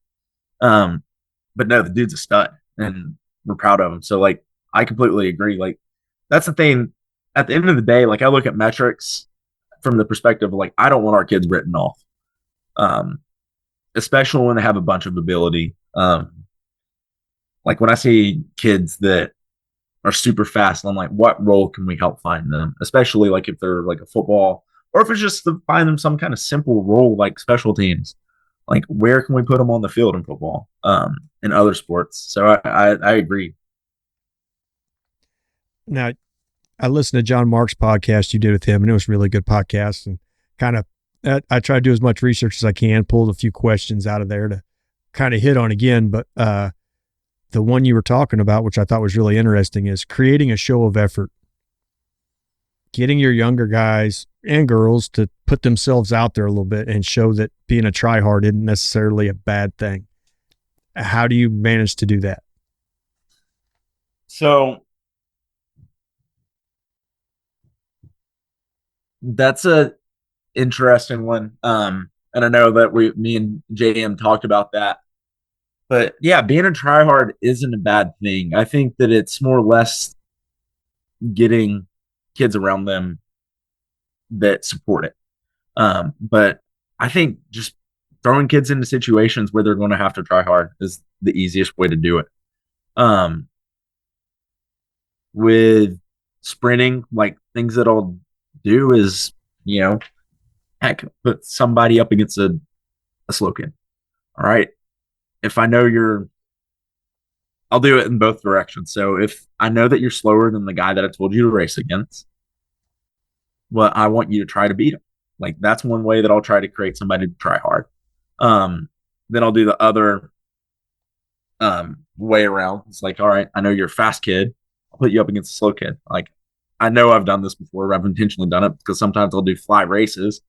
But no, the dude's a stud, and we're proud of him. So like, I completely agree. Like, that's the thing. At the end of the day, like, I look at metrics from the perspective of like, I don't want our kids written off. Especially when they have a bunch of ability. Like when I see kids that are super fast, and I'm like, what role can we help find them? Especially like if they're like a football, or if it's just to find them some kind of simple role like special teams. Like, where can we put them on the field in football, in other sports? So I agree. Now, I listened to John Mark's podcast you did with him, and it was a really good podcast, and kind of, I try to do as much research as I can, pulled a few questions out of there to kind of hit on again. But the the one you were talking about, which I thought was really interesting, is creating a show of effort, getting your younger guys and girls to put themselves out there a little bit and show that being a tryhard isn't necessarily a bad thing. How do you manage to do that? So that's a interesting one. And I know that me and JM talked about that. But yeah, being a tryhard isn't a bad thing. I think that it's more or less getting kids around them that support it. But I think just throwing kids into situations where they're going to have to try hard is the easiest way to do it. With sprinting, like things that I'll do is, heck, put somebody up against a slow kid. All right. If I know I'll do it in both directions. So if I know that you're slower than the guy that I told you to race against, well, I want you to try to beat him. Like that's one way that I'll try to create somebody to try hard. Then I'll do the other way around. It's like, all right, I know you're a fast kid. I'll put you up against a slow kid. Like I know I've done this before. I've intentionally done it because sometimes I'll do fly races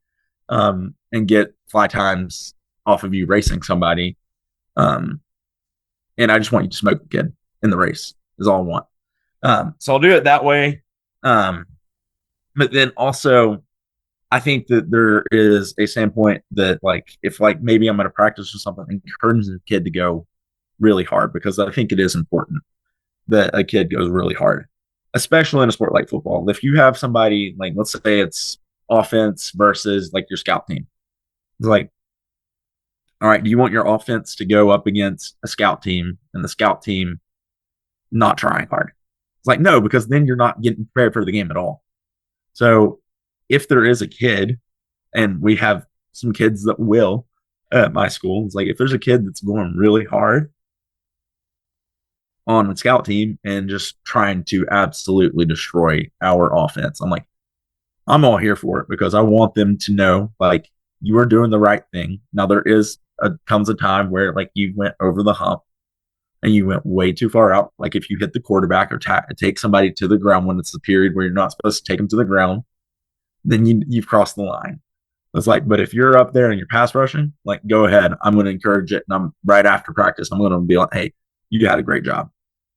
and get fly times off of you racing somebody. And I just want you to smoke the kid in the race is all I want. So I'll do it that way. But then also I think that there is a standpoint that like, if like maybe I'm going to practice or something, encourage the kid to go really hard because I think it is important that a kid goes really hard, especially in a sport like football. If you have somebody like, let's say it's offense versus like your scout team, it's like, all right, do you want your offense to go up against a scout team and the scout team not trying hard? It's like, no, because then you're not getting prepared for the game at all. So if there is a kid, and we have some kids that will at my school, it's like if there's a kid that's going really hard on the scout team and just trying to absolutely destroy our offense, I'm like, I'm all here for it because I want them to know like you are doing the right thing. Now there comes a time where like you went over the hump and you went way too far out. Like if you hit the quarterback or take somebody to the ground when it's the period where you're not supposed to take them to the ground, then you've crossed the line. It's like, but if you're up there and you're pass rushing, like go ahead. I'm going to encourage it. And I'm right after practice, I'm going to be like, hey, you had a great job.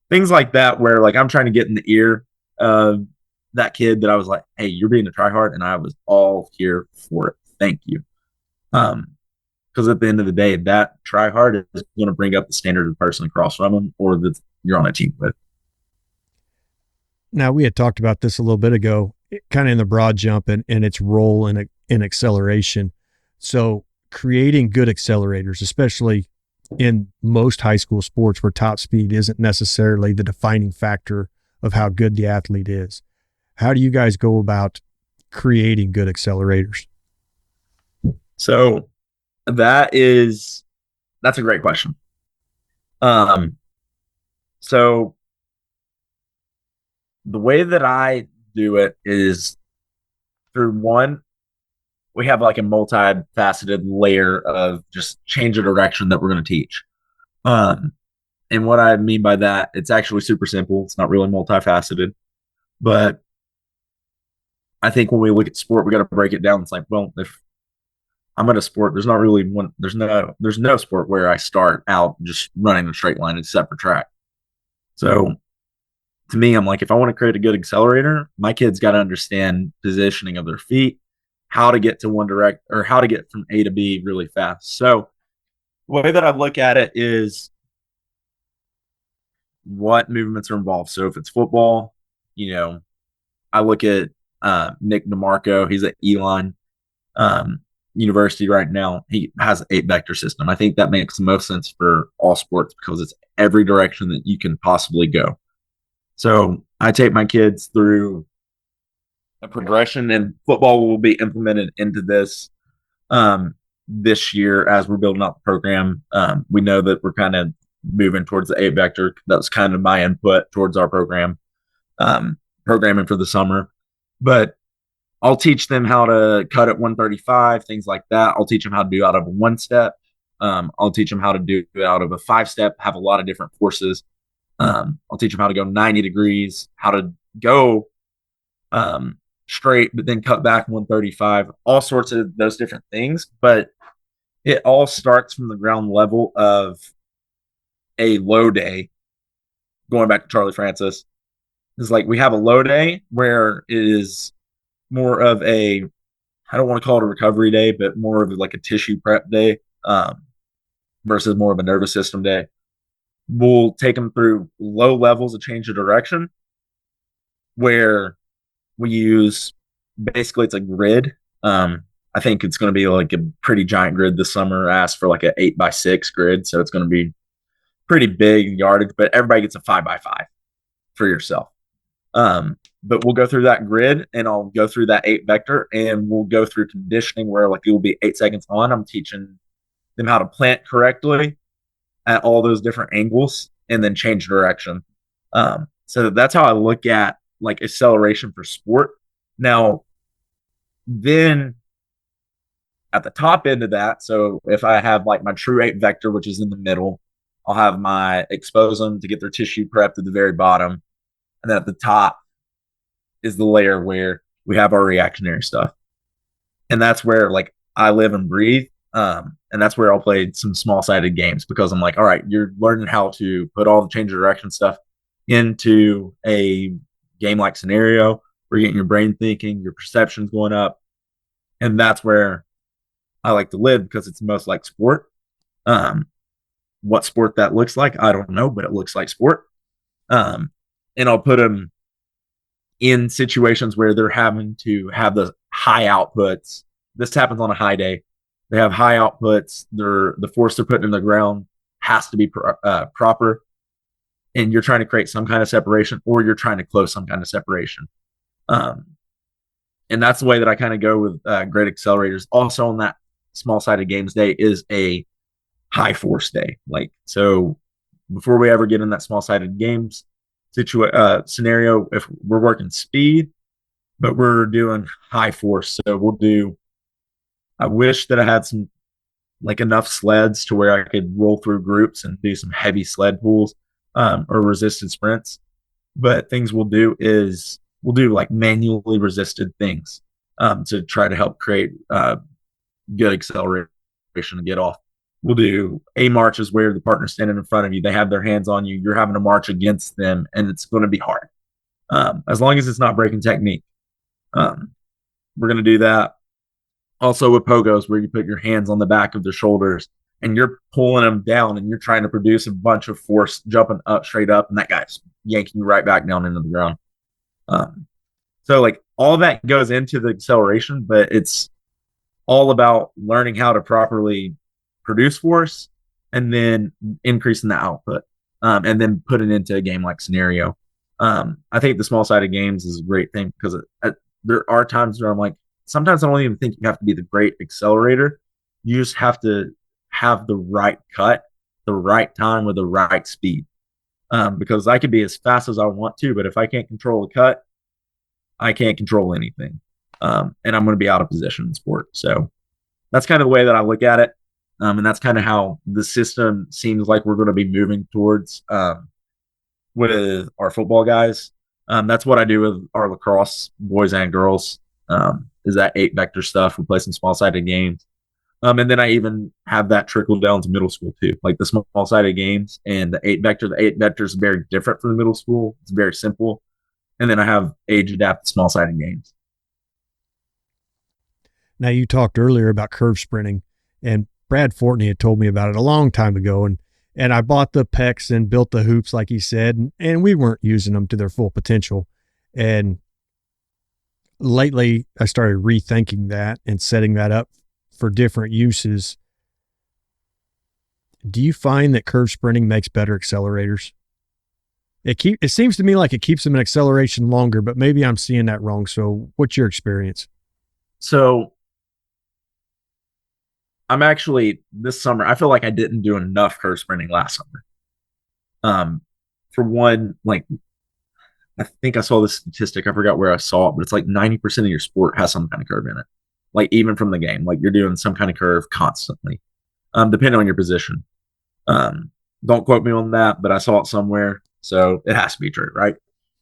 Things like that, where like I'm trying to get in the ear of that kid that I was like, hey, you're being a tryhard, and I was all here for it. Thank you. Because at the end of the day, that tryhard is going to bring up the standard of the person across from him or that you're on a team with. Now, we had talked about this a little bit ago, kind of in the broad jump and its role in acceleration. So creating good accelerators, especially in most high school sports where top speed isn't necessarily the defining factor of how good the athlete is. How do you guys go about creating good accelerators? So that's a great question. So the way that I do it is through one, we have like a multifaceted layer of just change of direction that we're going to teach. And what I mean by that, it's actually super simple. It's not really multifaceted, but I think when we look at sport, we got to break it down. It's like, well, if I'm at a sport, there's no sport where I start out just running a straight line except for track. So to me, I'm like, if I want to create a good accelerator, my kids got to understand positioning of their feet, how to get to how to get from A to B really fast. So the way that I look at it is what movements are involved. So if it's football, I look at Nick DeMarco. He's at Elon University right now. He has an 8-vector system. I think that makes the most sense for all sports because it's every direction that you can possibly go. So I take my kids through a progression, and football will be implemented into this year as we're building out the program. We know that we're kind of moving towards the 8-vector. That was kind of my input towards our program, programming for the summer. But I'll teach them how to cut at 135, things like that. I'll teach them how to do out of a 1-step. I'll teach them how to do out of a 5-step, have a lot of different forces. I'll teach them how to go 90 degrees, how to go straight, but then cut back 135, all sorts of those different things. But it all starts from the ground level of a low day. Going back to Charlie Francis, is like we have a low day where it is more of a, I don't want to call it a recovery day, but more of like a tissue prep day, versus more of a nervous system day. We'll take them through low levels of change of direction where we use, basically it's a grid. I think it's going to be like a pretty giant grid this summer. I asked for like an 8x6 grid, so it's going to be pretty big yardage, but everybody gets a 5x5 for yourself. But we'll go through that grid, and I'll go through that 8 vector, and we'll go through conditioning where like it will be 8 seconds on. I'm teaching them how to plant correctly at all those different angles and then change direction. So that's how I look at like acceleration for sport. Now, then at the top end of that, so if I have like my true 8 vector, which is in the middle, I'll have my expose them to get their tissue prepped at the very bottom. And then at the top is the layer where we have our reactionary stuff. And that's where like I live and breathe. And that's where I'll play some small sided games, because I'm like, all right, you're learning how to put all the change of direction stuff into a game like scenario. We're getting your brain thinking, your perception's going up. And that's where I like to live, because it's most like sport. What sport that looks like, I don't know, but it looks like sport. And I'll put them in situations where they're having to have the high outputs. This happens on a high day. They have high outputs. The force they're putting in the ground has to be proper. And you're trying to create some kind of separation, or you're trying to close some kind of separation. And that's the way that I kind of go with great accelerators. Also on that small-sided games day is a high force day. Like, so before we ever get in that small-sided games scenario, if we're working speed, but we're doing high force. So we'll do, I wish that I had some like enough sleds to where I could roll through groups and do some heavy sled pulls, or resisted sprints. But things we'll do is we'll do like manually resisted things, to try to help create good acceleration to get off. We'll do a marches where the partner's standing in front of you. They have their hands on you. You're having to march against them, and it's going to be hard. As long as it's not breaking technique. We're going to do that. Also with pogos, where you put your hands on the back of their shoulders and you're pulling them down, and you're trying to produce a bunch of force jumping up straight up, and that guy's yanking you right back down into the ground. So like all that goes into the acceleration, but it's all about learning how to properly produce force and then increasing the output, and then put it into a game like scenario. I think the small sided games is a great thing, because there are times where I'm like, sometimes I don't even think you have to be the great accelerator. You just have to have the right cut, the right time with the right speed. Because I can be as fast as I want to, but if I can't control the cut, I can't control anything. And I'm going to be out of position in sport. So that's kind of the way that I look at it. And that's kind of how the system seems like we're going to be moving towards, with our football guys. That's what I do with our lacrosse boys and girls, is that 8 vector stuff. We play some small sided games. And then I even have that trickle down to middle school too, like the small sided games and the 8 vector. The 8 vector is very different from the middle school. It's very simple. And then I have age adapted small sided games. Now, you talked earlier about curve sprinting, and Brad Fortney had told me about it a long time ago. And I bought the pecs and built the hoops, like he said, and we weren't using them to their full potential. And lately I started rethinking that and setting that up for different uses. Do you find that curve sprinting makes better accelerators? It seems to me like it keeps them in acceleration longer, but maybe I'm seeing that wrong. So what's your experience? So I'm actually, this summer, I feel like I didn't do enough curve sprinting last summer. For one, like, I think I saw this statistic. I forgot where I saw it, but it's like 90% of your sport has some kind of curve in it. Like, even from the game, like you're doing some kind of curve constantly, depending on your position. Don't quote me on that, but I saw it somewhere. so it has to be true, right?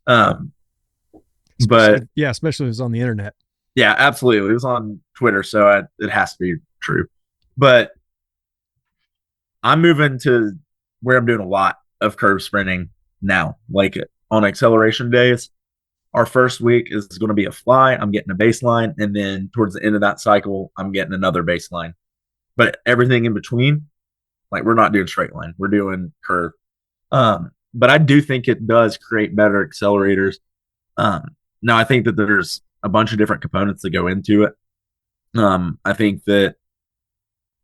Um, but especially if it was on the internet. Yeah, absolutely. It was on Twitter, so it has to be true. But I'm moving to where I'm doing a lot of curve sprinting now. Like on acceleration days, our first week is going to be a fly. I'm getting a baseline, and then towards the end of that cycle, I'm getting another baseline. But everything in between, like we're not doing straight line, we're doing curve. But I do think it does create better accelerators. Now I think that there's a bunch of different components that go into it. I think that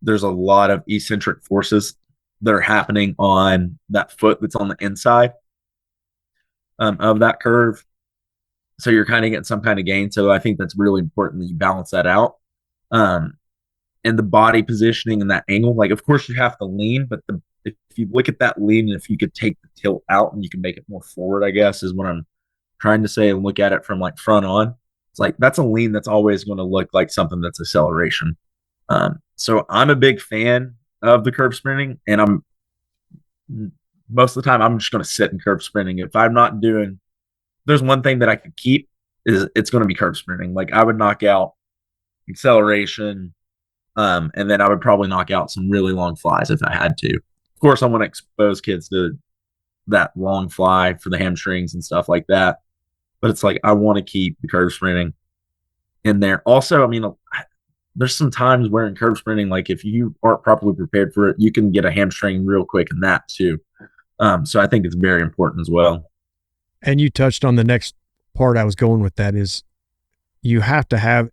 there's a lot of eccentric forces that are happening on that foot that's on the inside of that curve. So you're kind of getting some kind of gain. So I think that's really important that you balance that out. Um, and the body positioning and that angle, like, of course, you have to lean, but if you look at that lean, and if you could take the tilt out and you can make it more forward, I guess, is what I'm trying to say, and look at it from like front on. It's like that's a lean that's always going to look like something that's acceleration. So I'm a big fan of the curve sprinting, and I'm most of the time I'm just going to sit in curve sprinting. If I'm not doing, there's one thing that I could keep is it's going to be curve sprinting. Like I would knock out acceleration, and then I would probably knock out some really long flies if I had to. Of course, I want to expose kids to that long fly for the hamstrings and stuff like that. But it's like I want to keep the curve sprinting in there. Also, I mean, there's some times where in curve sprinting, like if you aren't properly prepared for it, you can get a hamstring real quick in that too. So I think it's very important as well. And you touched on the next part I was going with, that is you have to have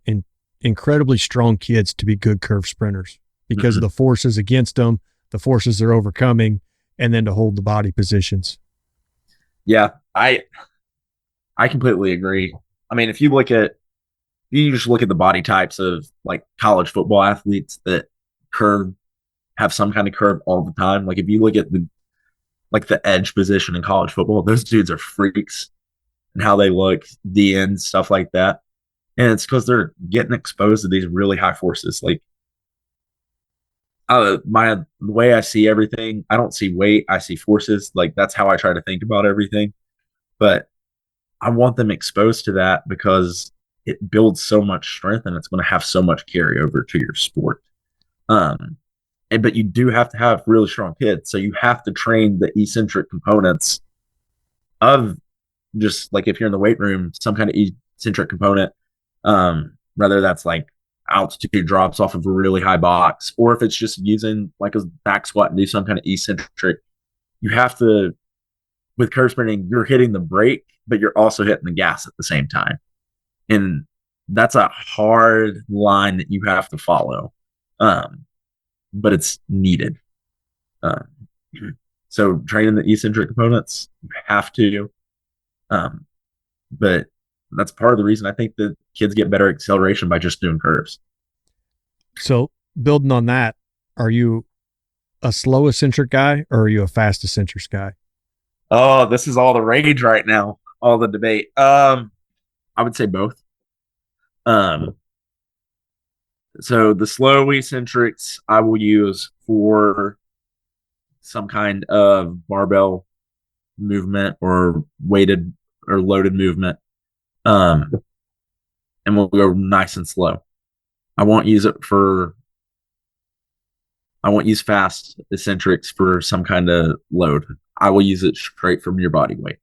incredibly strong kids to be good curve sprinters because of the forces against them, the forces they're overcoming, and then to hold the body positions. Yeah, I completely agree. I mean, if you just look at the body types of like college football athletes that have some kind of curve all the time. Like if you look at the edge position in college football, those dudes are freaks and how they look, DN, stuff like that. And it's because they're getting exposed to these really high forces. Like the way I see everything, I don't see weight, I see forces. Like that's how I try to think about everything. But I want them exposed to that because it builds so much strength and it's going to have so much carryover to your sport. But you do have to have really strong kids. So you have to train the eccentric components of just like if you're in the weight room, some kind of eccentric component, whether that's like altitude drops off of a really high box, or if it's just using like a back squat and do some kind of eccentric, you have to, with curve sprinting, you're hitting the brake, but you're also hitting the gas at the same time. And that's a hard line that you have to follow. But it's needed. So training the eccentric components, you have to. But that's part of the reason I think that kids get better acceleration by just doing curves. So building on that, are you a slow eccentric guy or are you a fast eccentric guy? Oh, this is all the rage right now, all the debate. I would say both. So the slow eccentrics I will use for some kind of barbell movement or weighted or loaded movement. And we'll go nice and slow. I won't use fast eccentrics for some kind of load. I will use it straight from your body weight.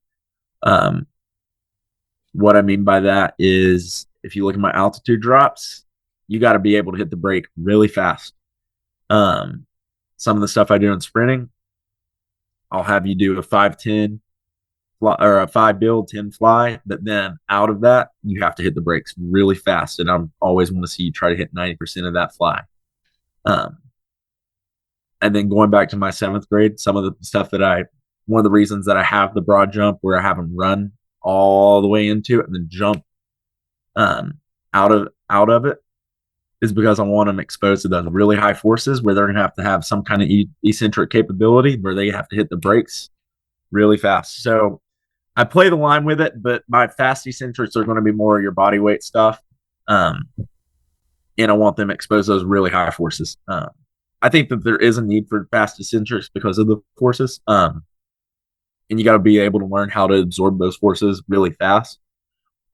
What I mean by that is if you look at my altitude drops, you got to be able to hit the brake really fast. Some of the stuff I do in sprinting, I'll have you do a 5-10 or a 5 build, 10 fly, but then out of that, you have to hit the brakes really fast. And I always want to see you try to hit 90% of that fly. And then going back to my 7th grade, some of the stuff one of the reasons that I have the broad jump where I have them run all the way into it and then jump out of it is because I want them exposed to those really high forces where they're going to have some kind of eccentric capability where they have to hit the brakes really fast. So I play the line with it, but my fast eccentrics are going to be more your body weight stuff. And I want them exposed to those really high forces. I think that there is a need for fast eccentrics because of the forces. and you got to be able to learn how to absorb those forces really fast,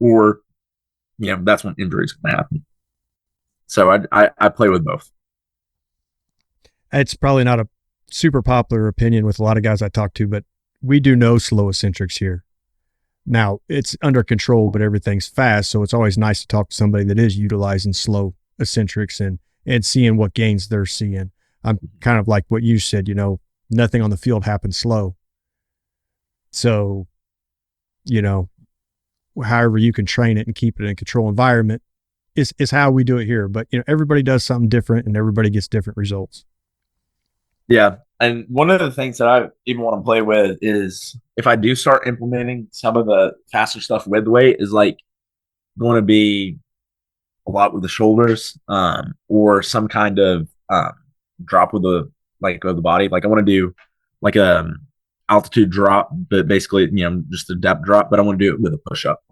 or that's when injuries can happen. So I play with both. It's probably not a super popular opinion with a lot of guys I talk to, but we do know slow eccentrics here. Now, it's under control, but everything's fast, so it's always nice to talk to somebody that is utilizing slow eccentrics and seeing what gains they're seeing. I'm kind of like what you said, nothing on the field happens slow. So, however you can train it and keep it in a control environment is how we do it here. But, everybody does something different and everybody gets different results. Yeah. And one of the things that I even want to play with is if I do start implementing some of the faster stuff with weight is like going to be a lot with the shoulders, or some kind of drop with the of the body. Like I want to do like a altitude drop, but basically just a depth drop. But I want to do it with a push up,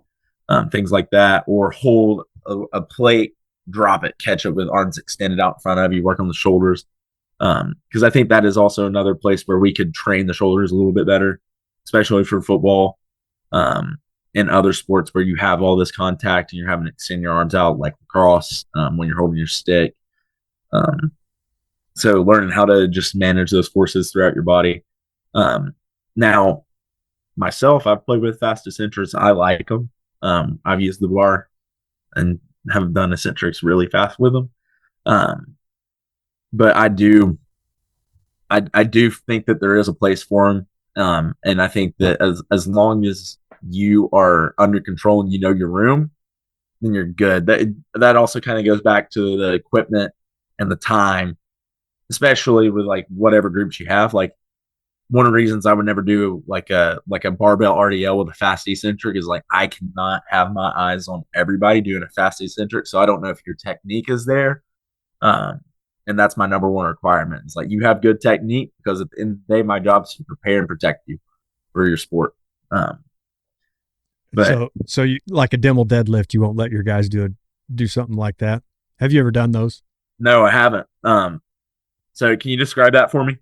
things like that, or hold a plate, drop it, catch it with arms extended out in front of you, work on the shoulders. Because I think that is also another place where we could train the shoulders a little bit better, especially for football, and other sports where you have all this contact and you're having to extend your arms out like lacrosse, when you're holding your stick. So learning how to just manage those forces throughout your body. Now, myself, I've played with fast eccentrics. I like them. I've used the bar and have done eccentrics really fast with them. But I do think that there is a place for them. And I think that as long as you are under control and you know your room, then you're good. That also kind of goes back to the equipment and the time, especially with like whatever groups you have. Like one of the reasons I would never do like a barbell RDL with a fast eccentric is like I cannot have my eyes on everybody doing a fast eccentric. So I don't know if your technique is there. And that's my number one requirement. It's like you have good technique, because at the end of the day, my job is to prepare and protect you for your sport. But so you like a demo deadlift, you won't let your guys do something like that. Have you ever done those? no, I haven't. So can you describe that for me?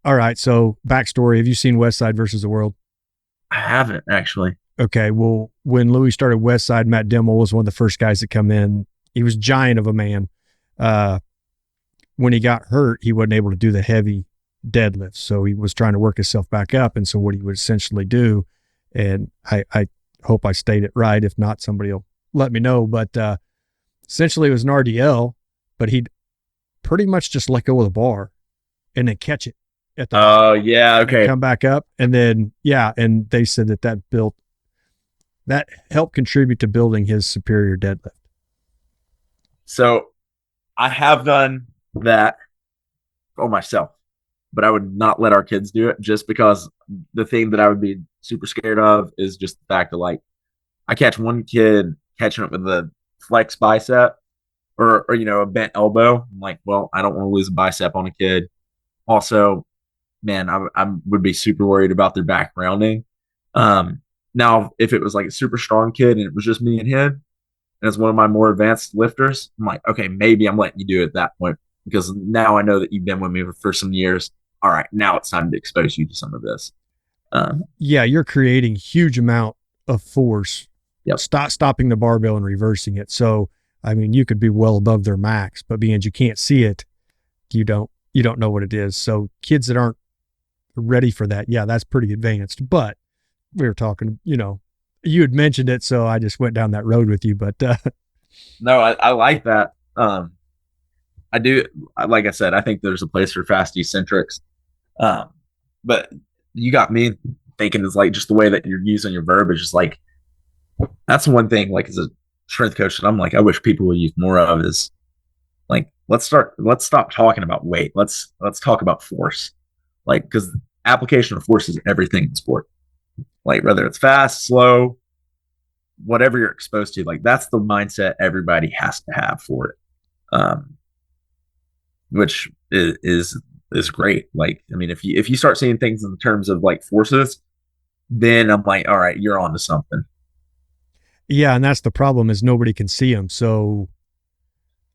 All right. So backstory, have you seen Westside versus the World? I haven't actually. Okay. Well, when Louis started Westside, Matt Dimmel was one of the first guys to come in. He was giant of a man. When he got hurt, he wasn't able to do the heavy deadlifts. So he was trying to work himself back up. And so what he would essentially do, and I hope I state it right. If not, somebody will let me know. But essentially it was an RDL, but he'd pretty much just let go of the bar and then catch it at the Oh, yeah. Okay. come back up. And then, and they said that helped contribute to building his superior deadlift. So I have done that for myself, but I would not let our kids do it, just because the thing that I would be super scared of is just the fact that like I catch one kid catching it with a flex bicep or a bent elbow. I'm like, well, I don't want to lose a bicep on a kid. Also, man, I would be super worried about their back rounding. Now, if it was like a super strong kid and it was just me and him, and it's one of my more advanced lifters, I'm like, okay, maybe I'm letting you do it at that point, because now I know that you've been with me for some years. All right, now it's time to expose you to some of this. You're creating huge amount of force. Yep. Stopping the barbell and reversing it. So, I mean, you could be well above their max, but being you can't see it, you don't know what it is. So kids that aren't ready for that, that's pretty advanced. But we were talking, you had mentioned it, so I just went down that road with you. But no, I like that. I do. Like I said, I think there's a place for fast eccentrics. But you got me thinking, it's like just the way that you're using your verbiage is like, that's one thing, like as a strength coach, that I'm like, I wish people would use more of is like, let's stop talking about weight. Let's talk about force. Like, because application of force is everything in sport. Like whether it's fast, slow, whatever you're exposed to, like that's the mindset everybody has to have for it. Which is great. Like, I mean, if you start seeing things in terms of like forces, then I'm like, all right, you're onto something. Yeah, and that's the problem, is nobody can see them. So,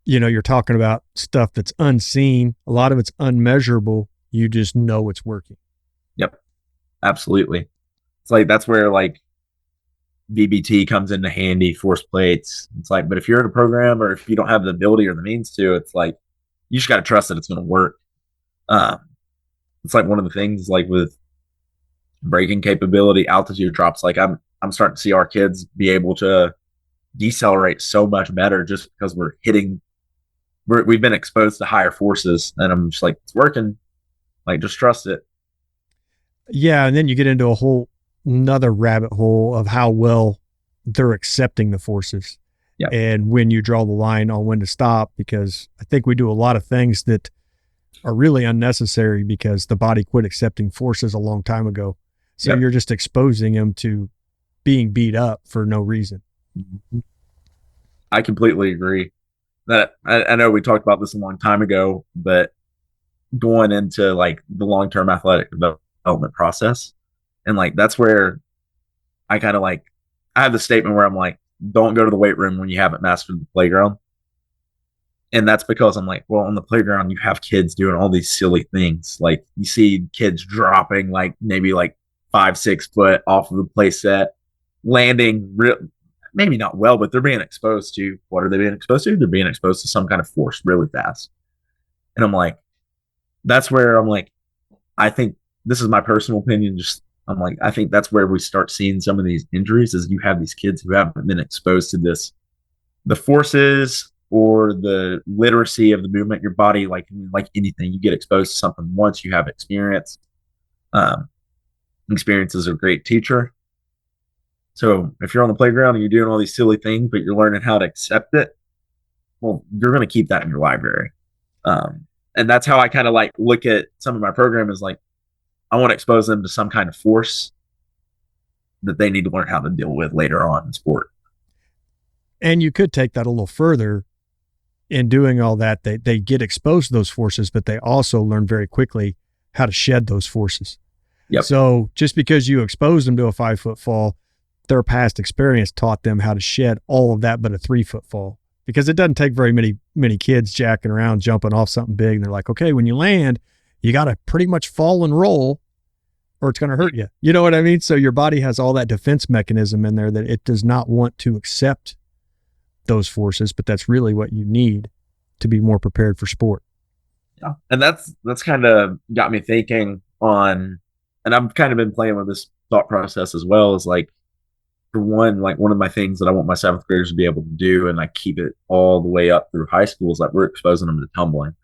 you're talking about stuff that's unseen. A lot of it's unmeasurable. You just know it's working. Yep. Absolutely. It's like that's where like VBT comes into handy, force plates. It's like, but if you're in a program or if you don't have the ability or the means to, it's like you just got to trust that it's going to work. Um, it's like one of the things like with braking capability, altitude drops. Like I'm starting to see our kids be able to decelerate so much better just because we've been exposed to higher forces, and I'm just like, it's working. Like, just trust it. Yeah, and then you get into a whole another rabbit hole of how well they're accepting the forces. Yeah. And when you draw the line on when to stop, because I think we do a lot of things that are really unnecessary because the body quit accepting forces a long time ago. So Yep. you're just exposing them to being beat up for no reason. I completely agree. That I know we talked about this a long time ago, but going into like the long-term athletic development process, and like that's where I kind of like I have the statement where I'm like, don't go to the weight room when you haven't mastered the playground. And that's because I'm like, well, on the playground, you have kids doing all these silly things. Like you see kids dropping like maybe like 5, 6 foot off of the play set, landing maybe not well, but they're being exposed to what are they being exposed to? They're being exposed to some kind of force really fast. And I'm like, that's where I'm like, I think this is my personal opinion. Just I'm like, I think that's where we start seeing some of these injuries is you have these kids who haven't been exposed to the forces or the literacy of the movement your body, like anything, you get exposed to something once you have experience. um, Experience is a great teacher. So if you're on the playground and you're doing all these silly things but you're learning how to accept it, well, you're going to keep that in your library. And that's how I kind of like look at some of my program is like I want to expose them to some kind of force that they need to learn how to deal with later on in sport. And you could take that a little further. In doing all that, they get exposed to those forces, but they also learn very quickly how to shed those forces. Yep. So just because you expose them to a 5-foot fall, their past experience taught them how to shed all of that but a 3-foot fall. Because it doesn't take very many kids jacking around, jumping off something big, and they're like, okay, when you land, you got to pretty much fall and roll or it's going to hurt you. You know what I mean? So your body has all that defense mechanism in there that it does not want to accept those forces, but that's really what you need to be more prepared for sport. Yeah. And that's kind of got me thinking on, and I've kind of been playing with this thought process as well, is like, for one, like one of my things that I want my 7th graders to be able to do, and I keep it all the way up through high school, is like we're exposing them to tumbling.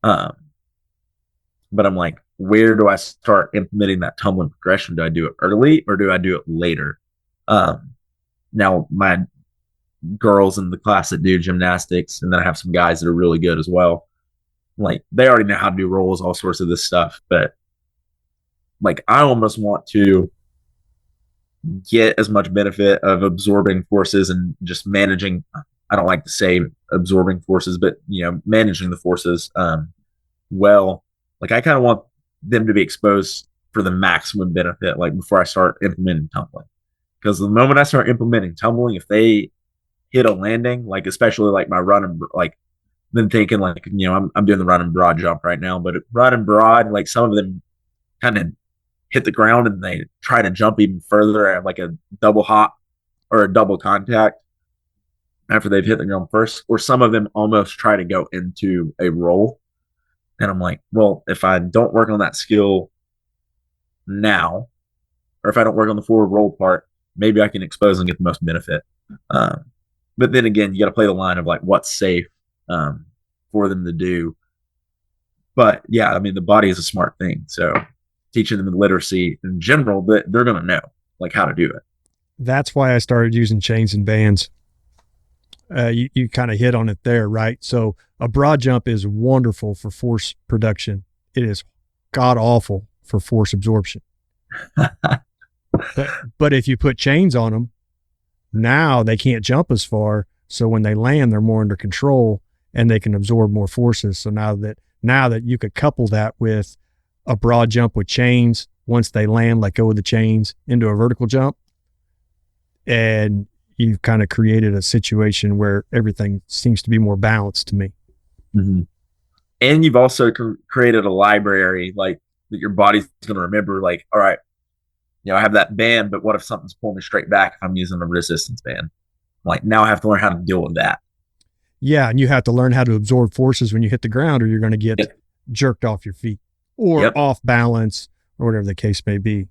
But I'm like, where do I start implementing that tumbling progression? Do I do it early or do I do it later? Now my girls in the class that do gymnastics, and then I have some guys that are really good as well. Like they already know how to do rolls, all sorts of this stuff, but like I almost want to get as much benefit of absorbing forces and just managing. I don't like to say absorbing forces, but managing the forces well. Like I kind of want them to be exposed for the maximum benefit, like before I start implementing tumbling. Because the moment I start implementing tumbling, if they hit a landing, like especially like my run and like then thinking like I'm doing the run and broad jump right now, but run and broad, like some of them kind of hit the ground and they try to jump even further at like a double hop or a double contact after they've hit the ground first, or some of them almost try to go into a roll. And I'm like, well, if I don't work on that skill now, or if I don't work on the forward roll part, maybe I can expose and get the most benefit. But then again, you got to play the line of like what's safe for them to do. But yeah, I mean, the body is a smart thing. So teaching them the literacy in general, that they're going to know like how to do it. That's why I started using chains and bands. You kind of hit on it there, right? So a broad jump is wonderful for force production. It is god awful for force absorption. but if you put chains on them, now they can't jump as far. So when they land, they're more under control and they can absorb more forces. So now that you could couple that with a broad jump with chains, once they land, let go of the chains into a vertical jump, and you've kind of created a situation where everything seems to be more balanced to me. Mm-hmm. And you've also created a library. Like that your body's going to remember, like, all right, I have that band, but what if something's pulling me straight back if I'm using a resistance band? Like, now I have to learn how to deal with that. Yeah, and you have to learn how to absorb forces when you hit the ground, or you're going to get Yep. jerked off your feet or off balance or whatever the case may be.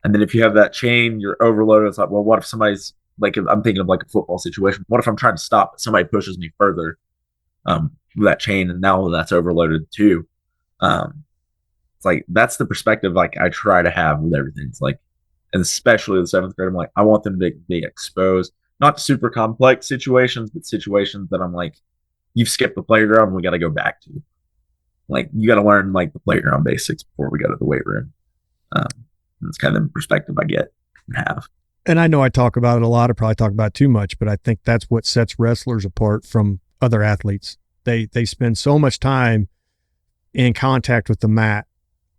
And then if you have that chain, you're overloaded. It's like, well, what if somebody's like, if I'm thinking of like a football situation. What if I'm trying to stop, but somebody pushes me further with that chain, and now that's overloaded too. It's like that's the perspective like I try to have with everything. It's like, and especially the seventh grade, I'm like, I want them to be exposed, not to super complex situations, but situations that I'm like, you've skipped the playground, we got to go back to. Like, you got to learn like the playground basics before we go to the weight room. That's kind of the perspective I get and have. And I know I talk about it a lot. I probably talk about it too much, but I think that's what sets wrestlers apart from other athletes. They spend so much time in contact with the mat,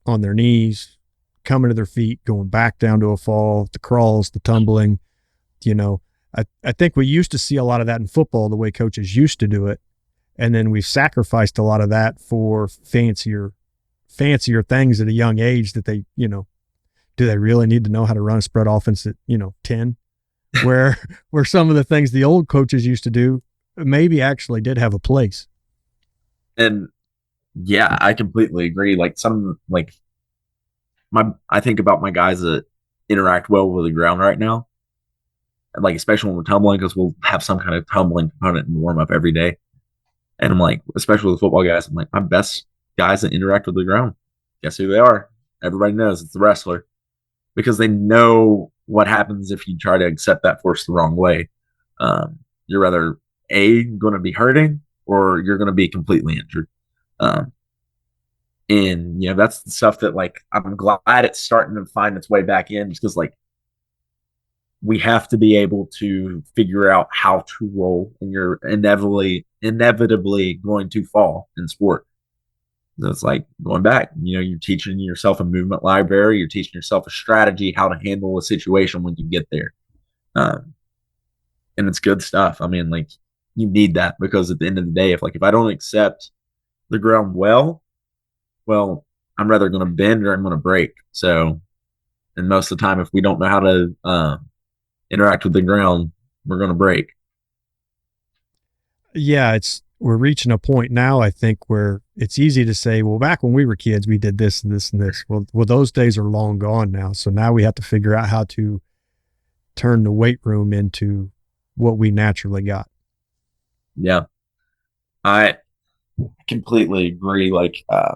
on their knees, coming to their feet, going back down to a fall, the crawls, the tumbling. I think we used to see a lot of that in football, the way coaches used to do it. And then we've sacrificed a lot of that for fancier things at a young age that they, do they really need to know how to run a spread offense at, 10? Where some of the things the old coaches used to do maybe actually did have a place. And yeah, I completely agree. Like I think about my guys that interact well with the ground right now. Like, especially when we're tumbling, because we'll have some kind of tumbling component in warm up every day. And I'm like, especially with football guys, I'm like, my best guys that interact with the ground, guess who they are? Everybody knows it's the wrestler, because they know what happens if you try to accept that force the wrong way. You're either going to be hurting, or you're going to be completely injured. And that's the stuff that, like, I'm glad it's starting to find its way back in, just because, like, we have to be able to figure out how to roll, and you're inevitably going to fall in sport. So it's like going back, you're teaching yourself a movement library, you're teaching yourself a strategy, how to handle a situation when you get there. And it's good stuff. I mean, like, you need that, because at the end of the day, if I don't accept the ground well, I'm rather going to bend or I'm going to break. So, and most of the time, if we don't know how to interact with the ground, we're going to break. Yeah, we're reaching a point now, I think, where it's easy to say, well, back when we were kids, we did this and this and this. Well, those days are long gone now. So now we have to figure out how to turn the weight room into what we naturally got. Yeah, I completely agree. Like, I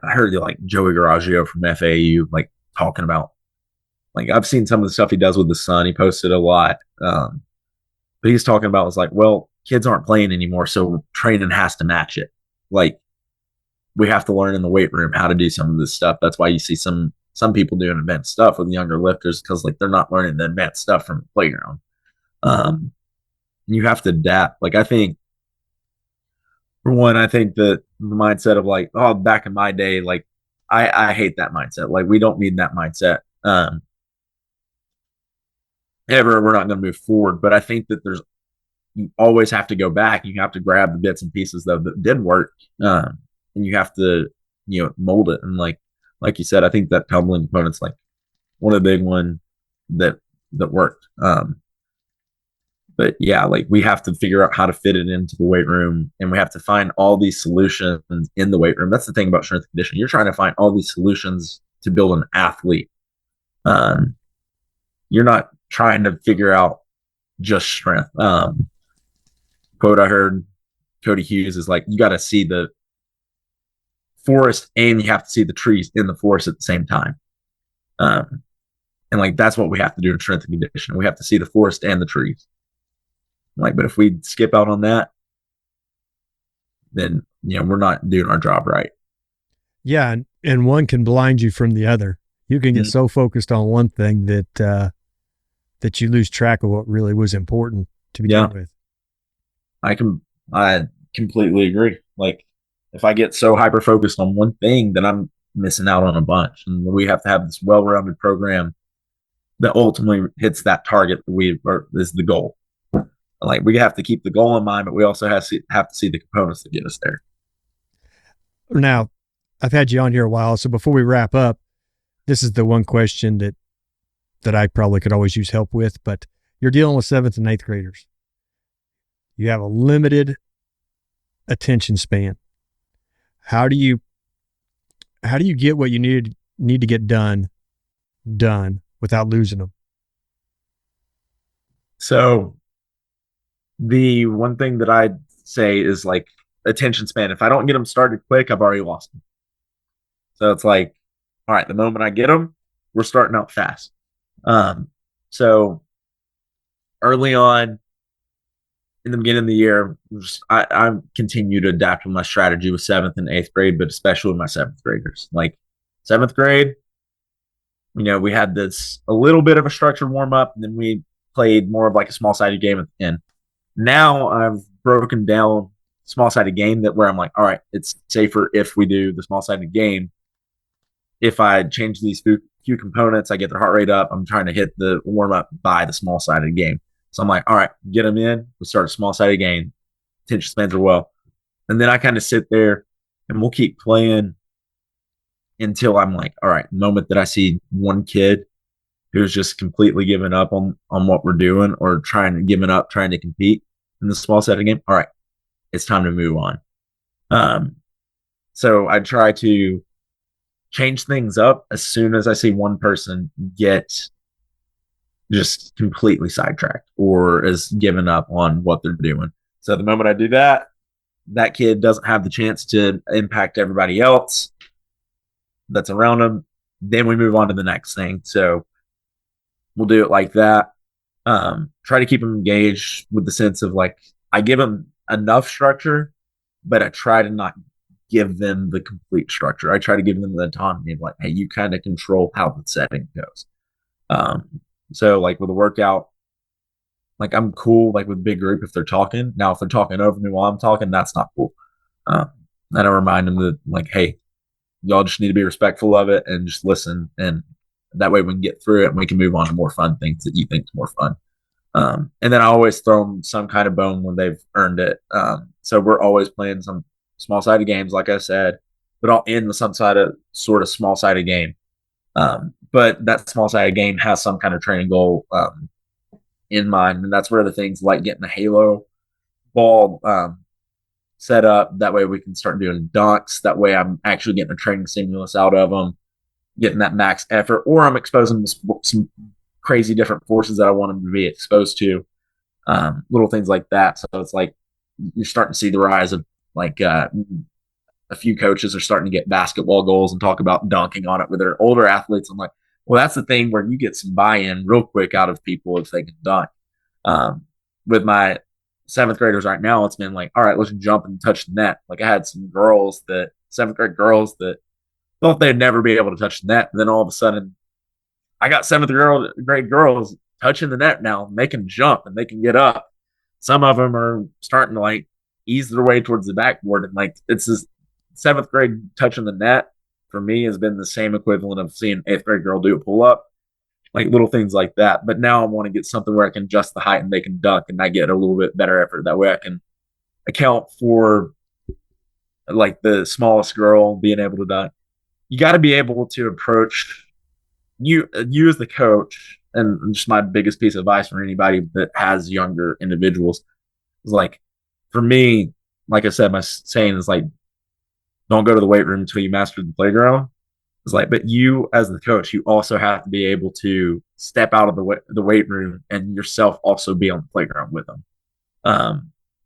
heard like Joey Garagio from FAU, like, talking about, like, I've seen some of the stuff he does with the son. He posted a lot. But he's talking about, it's like, well, kids aren't playing anymore, so training has to match it. Like, we have to learn in the weight room how to do some of this stuff. That's why you see some people doing advanced stuff with younger lifters, because, like, they're not learning the advanced stuff from the playground. You have to adapt. Like, I think, for one, I think that the mindset of, like, oh, back in my day, like, I hate that mindset. Like, we don't need that mindset. We're not going to move forward. But I think that you always have to go back. You have to grab the bits and pieces that did work, and you have to, mold it. And like you said, I think that tumbling component's like one of the big one that worked. But yeah, like, we have to figure out how to fit it into the weight room, and we have to find all these solutions in the weight room. That's the thing about strength and conditioning. You're trying to find all these solutions to build an athlete. You're not trying to figure out just strength. Quote I heard Cody Hughes is like, you got to see the forest and you have to see the trees in the forest at the same time. And like, that's what we have to do in strength and conditioning. We have to see the forest and the trees. Like, but if we skip out on that, then, we're not doing our job right. Yeah. And one can blind you from the other. You can get so focused on one thing that you lose track of what really was important to begin with. I completely agree. Like, if I get so hyper focused on one thing, then I'm missing out on a bunch. And we have to have this well-rounded program that ultimately hits that target that is the goal. Like we have to keep the goal in mind, but we also have to see the components that get us there. Now, I've had you on here a while, so before we wrap up, this is the one question that I probably could always use help with, but you're dealing with 7th and 8th graders. You have a limited attention span. How do you get what you need to get done without losing them? So the one thing that I'd say is like attention span. If I don't get them started quick, I've already lost them. So it's like, all right, the moment I get them, we're starting out fast. So early on in the beginning of the year, I continue to adapt with my strategy with 7th and 8th grade, but especially with my 7th graders. Like 7th grade, we had this a little bit of a structured warm up, and then we played more of like a small sided game at the end. Now I've broken down small sided game that where I'm like, all right, it's safer if we do the small sided game. If I change these few components, I get their heart rate up. I'm trying to hit the warm up by the small sided game. So I'm like, all right, get them in. We start a small sided game. Attention spans are well. And then I kind of sit there and we'll keep playing until I'm like, all right, the moment that I see one kid who's just completely given up on what we're doing or trying to compete in the small sided game, all right, it's time to move on. So I try to change things up as soon as I see one person get just completely sidetracked or is given up on what they're doing. So the moment I do that, that kid doesn't have the chance to impact everybody else that's around them. Then we move on to the next thing. So we'll do it like that. Try to keep them engaged with the sense of like, I give them enough structure, but I try to not give them the complete structure. I try to give them the autonomy of like, hey, you kind of control how the setting goes. So like with a workout, like I'm cool like with a big group if they're talking. Now if they're talking over me while I'm talking, that's not cool. And I remind them that like, hey, y'all just need to be respectful of it and just listen, and that way we can get through it and we can move on to more fun things that you think is more fun. And then I always throw them some kind of bone when they've earned it. So we're always playing some small sided games, like I said, but I'll end with some sort of small sided game. But that small sided game has some kind of training goal in mind, and that's where the things like getting a halo ball set up. That way we can start doing dunks. That way I'm actually getting a training stimulus out of them, getting that max effort, or I'm exposing them to some crazy different forces that I want them to be exposed to. Little things like that. So it's like you're starting to see the rise of like a few coaches are starting to get basketball goals and talk about dunking on it with their older athletes. I'm like, well, that's the thing where you get some buy-in real quick out of people if they can dunk. With my 7th graders right now, it's been like, all right, let's jump and touch the net. Like I had some 7th grade girls that thought they'd never be able to touch the net. And then all of a sudden, I got 7th grade girls touching the net now. And they can jump and they can get up. Some of them are starting to like ease their way towards the backboard. And like it's this 7th grade touching the net for me has been the same equivalent of seeing 8th grade girl do a pull up, like little things like that. But now I want to get something where I can adjust the height and they can dunk and I get a little bit better effort. That way I can account for like the smallest girl being able to dunk. You got to be able to approach you as the coach, and just my biggest piece of advice for anybody that has younger individuals is like, for me, like I said, my saying is like, don't go to the weight room until you master the playground. It's like, but you as the coach, you also have to be able to step out of the weight room and yourself also be on the playground with them.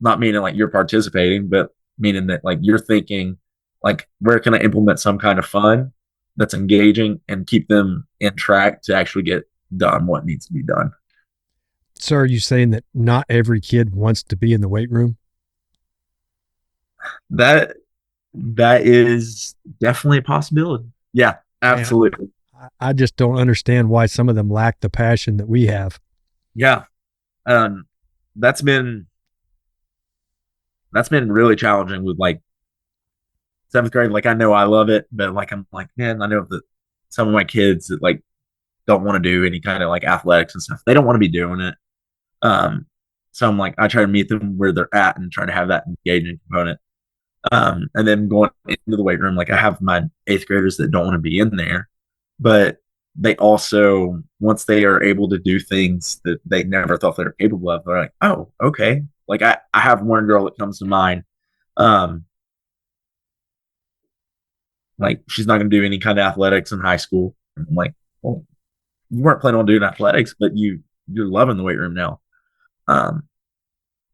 Not meaning like you're participating, but meaning that like you're thinking like, where can I implement some kind of fun that's engaging and keep them in track to actually get done what needs to be done. So are you saying that not every kid wants to be in the weight room? That is definitely a possibility. Yeah, absolutely. I just don't understand why some of them lack the passion that we have. Yeah. That's been really challenging with like 7th grade. Like I know I love it, but like I'm like, man, I know that some of my kids that like don't want to do any kind of like athletics and stuff. They don't want to be doing it. So I'm like, I try to meet them where they're at and try to have that engaging component. And then going into the weight room, like I have my 8th graders that don't want to be in there, but they also, once they are able to do things that they never thought they were capable of, they're like, oh, okay. Like I have one girl that comes to mind. Um, like she's not going to do any kind of athletics in high school. I'm like, well, you weren't planning on doing athletics, but you're loving the weight room now. Um,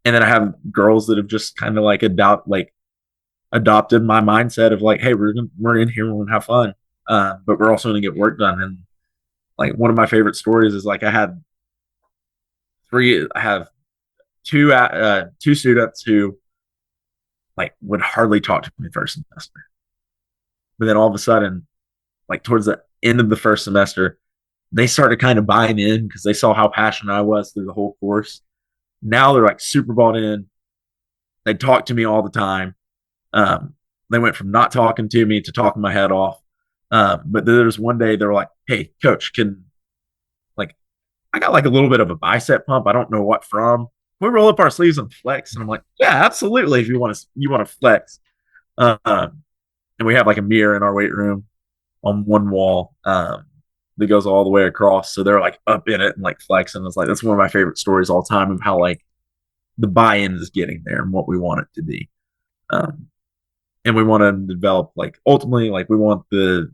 and then I have girls that have just kind of like adopted my mindset of like, hey, we're in here, we're gonna have fun, but we're also gonna get work done. And like one of my favorite stories is like I have two students who like would hardly talk to me first semester, but then all of a sudden, like towards the end of the first semester, they started kind of buying in because they saw how passionate I was through the whole course. Now they're like super bought in. They talk to me all the time. Um, they went from not talking to me to talking my head off. But there was one day they were like, "Hey, coach, can like I got like a little bit of a bicep pump. I don't know what from. We roll up our sleeves and flex." And I'm like, "Yeah, absolutely. If you want to flex." And we have like a mirror in our weight room on one wall that goes all the way across. So they're like up in it and like flexing. It's like that's one of my favorite stories all time of how like the buy-in is getting there and what we want it to be. Um, and we want to develop like ultimately like we want the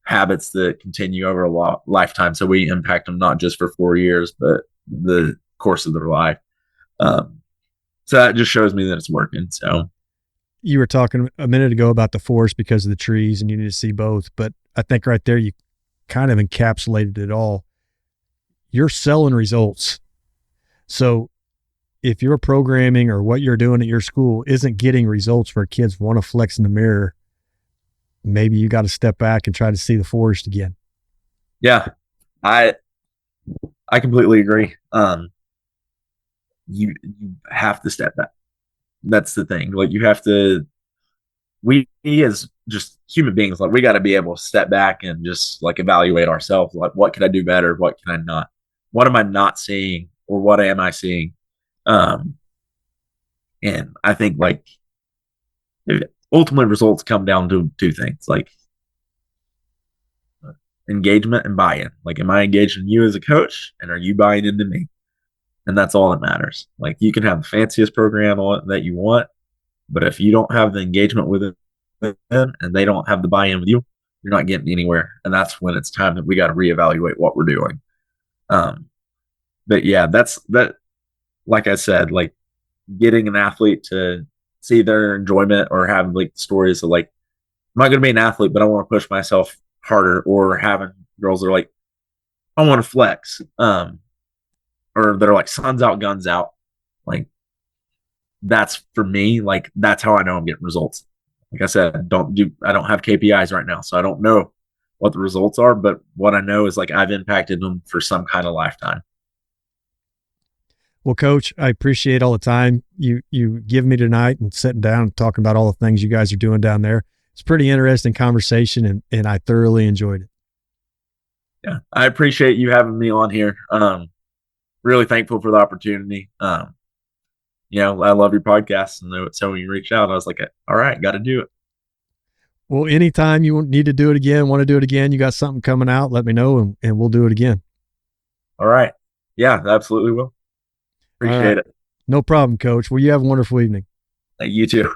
habits that continue over a lifetime, so we impact them not just for 4 years but the course of their life. So that just shows me that it's working. So You were talking a minute ago about the forest because of the trees and you need to see both, but I think right there you kind of encapsulated it all. You're selling results. So if your programming or what you're doing at your school isn't getting results where kids want to flex in the mirror, maybe you got to step back and try to see the forest again. yeah, I completely agree. You have to step back. That's the thing. Like you have to. We as just human beings, like we got to be able to step back and just like evaluate ourselves. Like, what can I do better? What can I not? What am I not seeing, or what am I seeing? Um, and I think like ultimate results come down to two things, like engagement and buy-in. Like, am I engaged in you as a coach, and are you buying into me? And that's all that matters. Like, you can have the fanciest program that you want, but if you don't have the engagement with them and they don't have the buy-in with you, you're not getting anywhere. And that's when it's time that we got to reevaluate what we're doing. But yeah, that's that. Like I said, like getting an athlete to see their enjoyment or have like stories of like, I'm not going to be an athlete, but I want to push myself harder, or having girls that are like, I want to flex, or they're like sun's out, guns out. Like that's for me, like that's how I know I'm getting results. Like I said, I don't have KPIs right now, so I don't know what the results are, but what I know is like I've impacted them for some kind of lifetime. Well, Coach, I appreciate all the time you give me tonight and sitting down and talking about all the things you guys are doing down there. It's a pretty interesting conversation, and I thoroughly enjoyed it. Yeah, I appreciate you having me on here. Really thankful for the opportunity. I love your podcast, and so when you reached out, I was like, all right, got to do it. Well, anytime you need to do it again, want to do it again, you got something coming out, let me know, and we'll do it again. All right. Yeah, absolutely will. Appreciate it. No problem, Coach. Well, you have a wonderful evening. You too.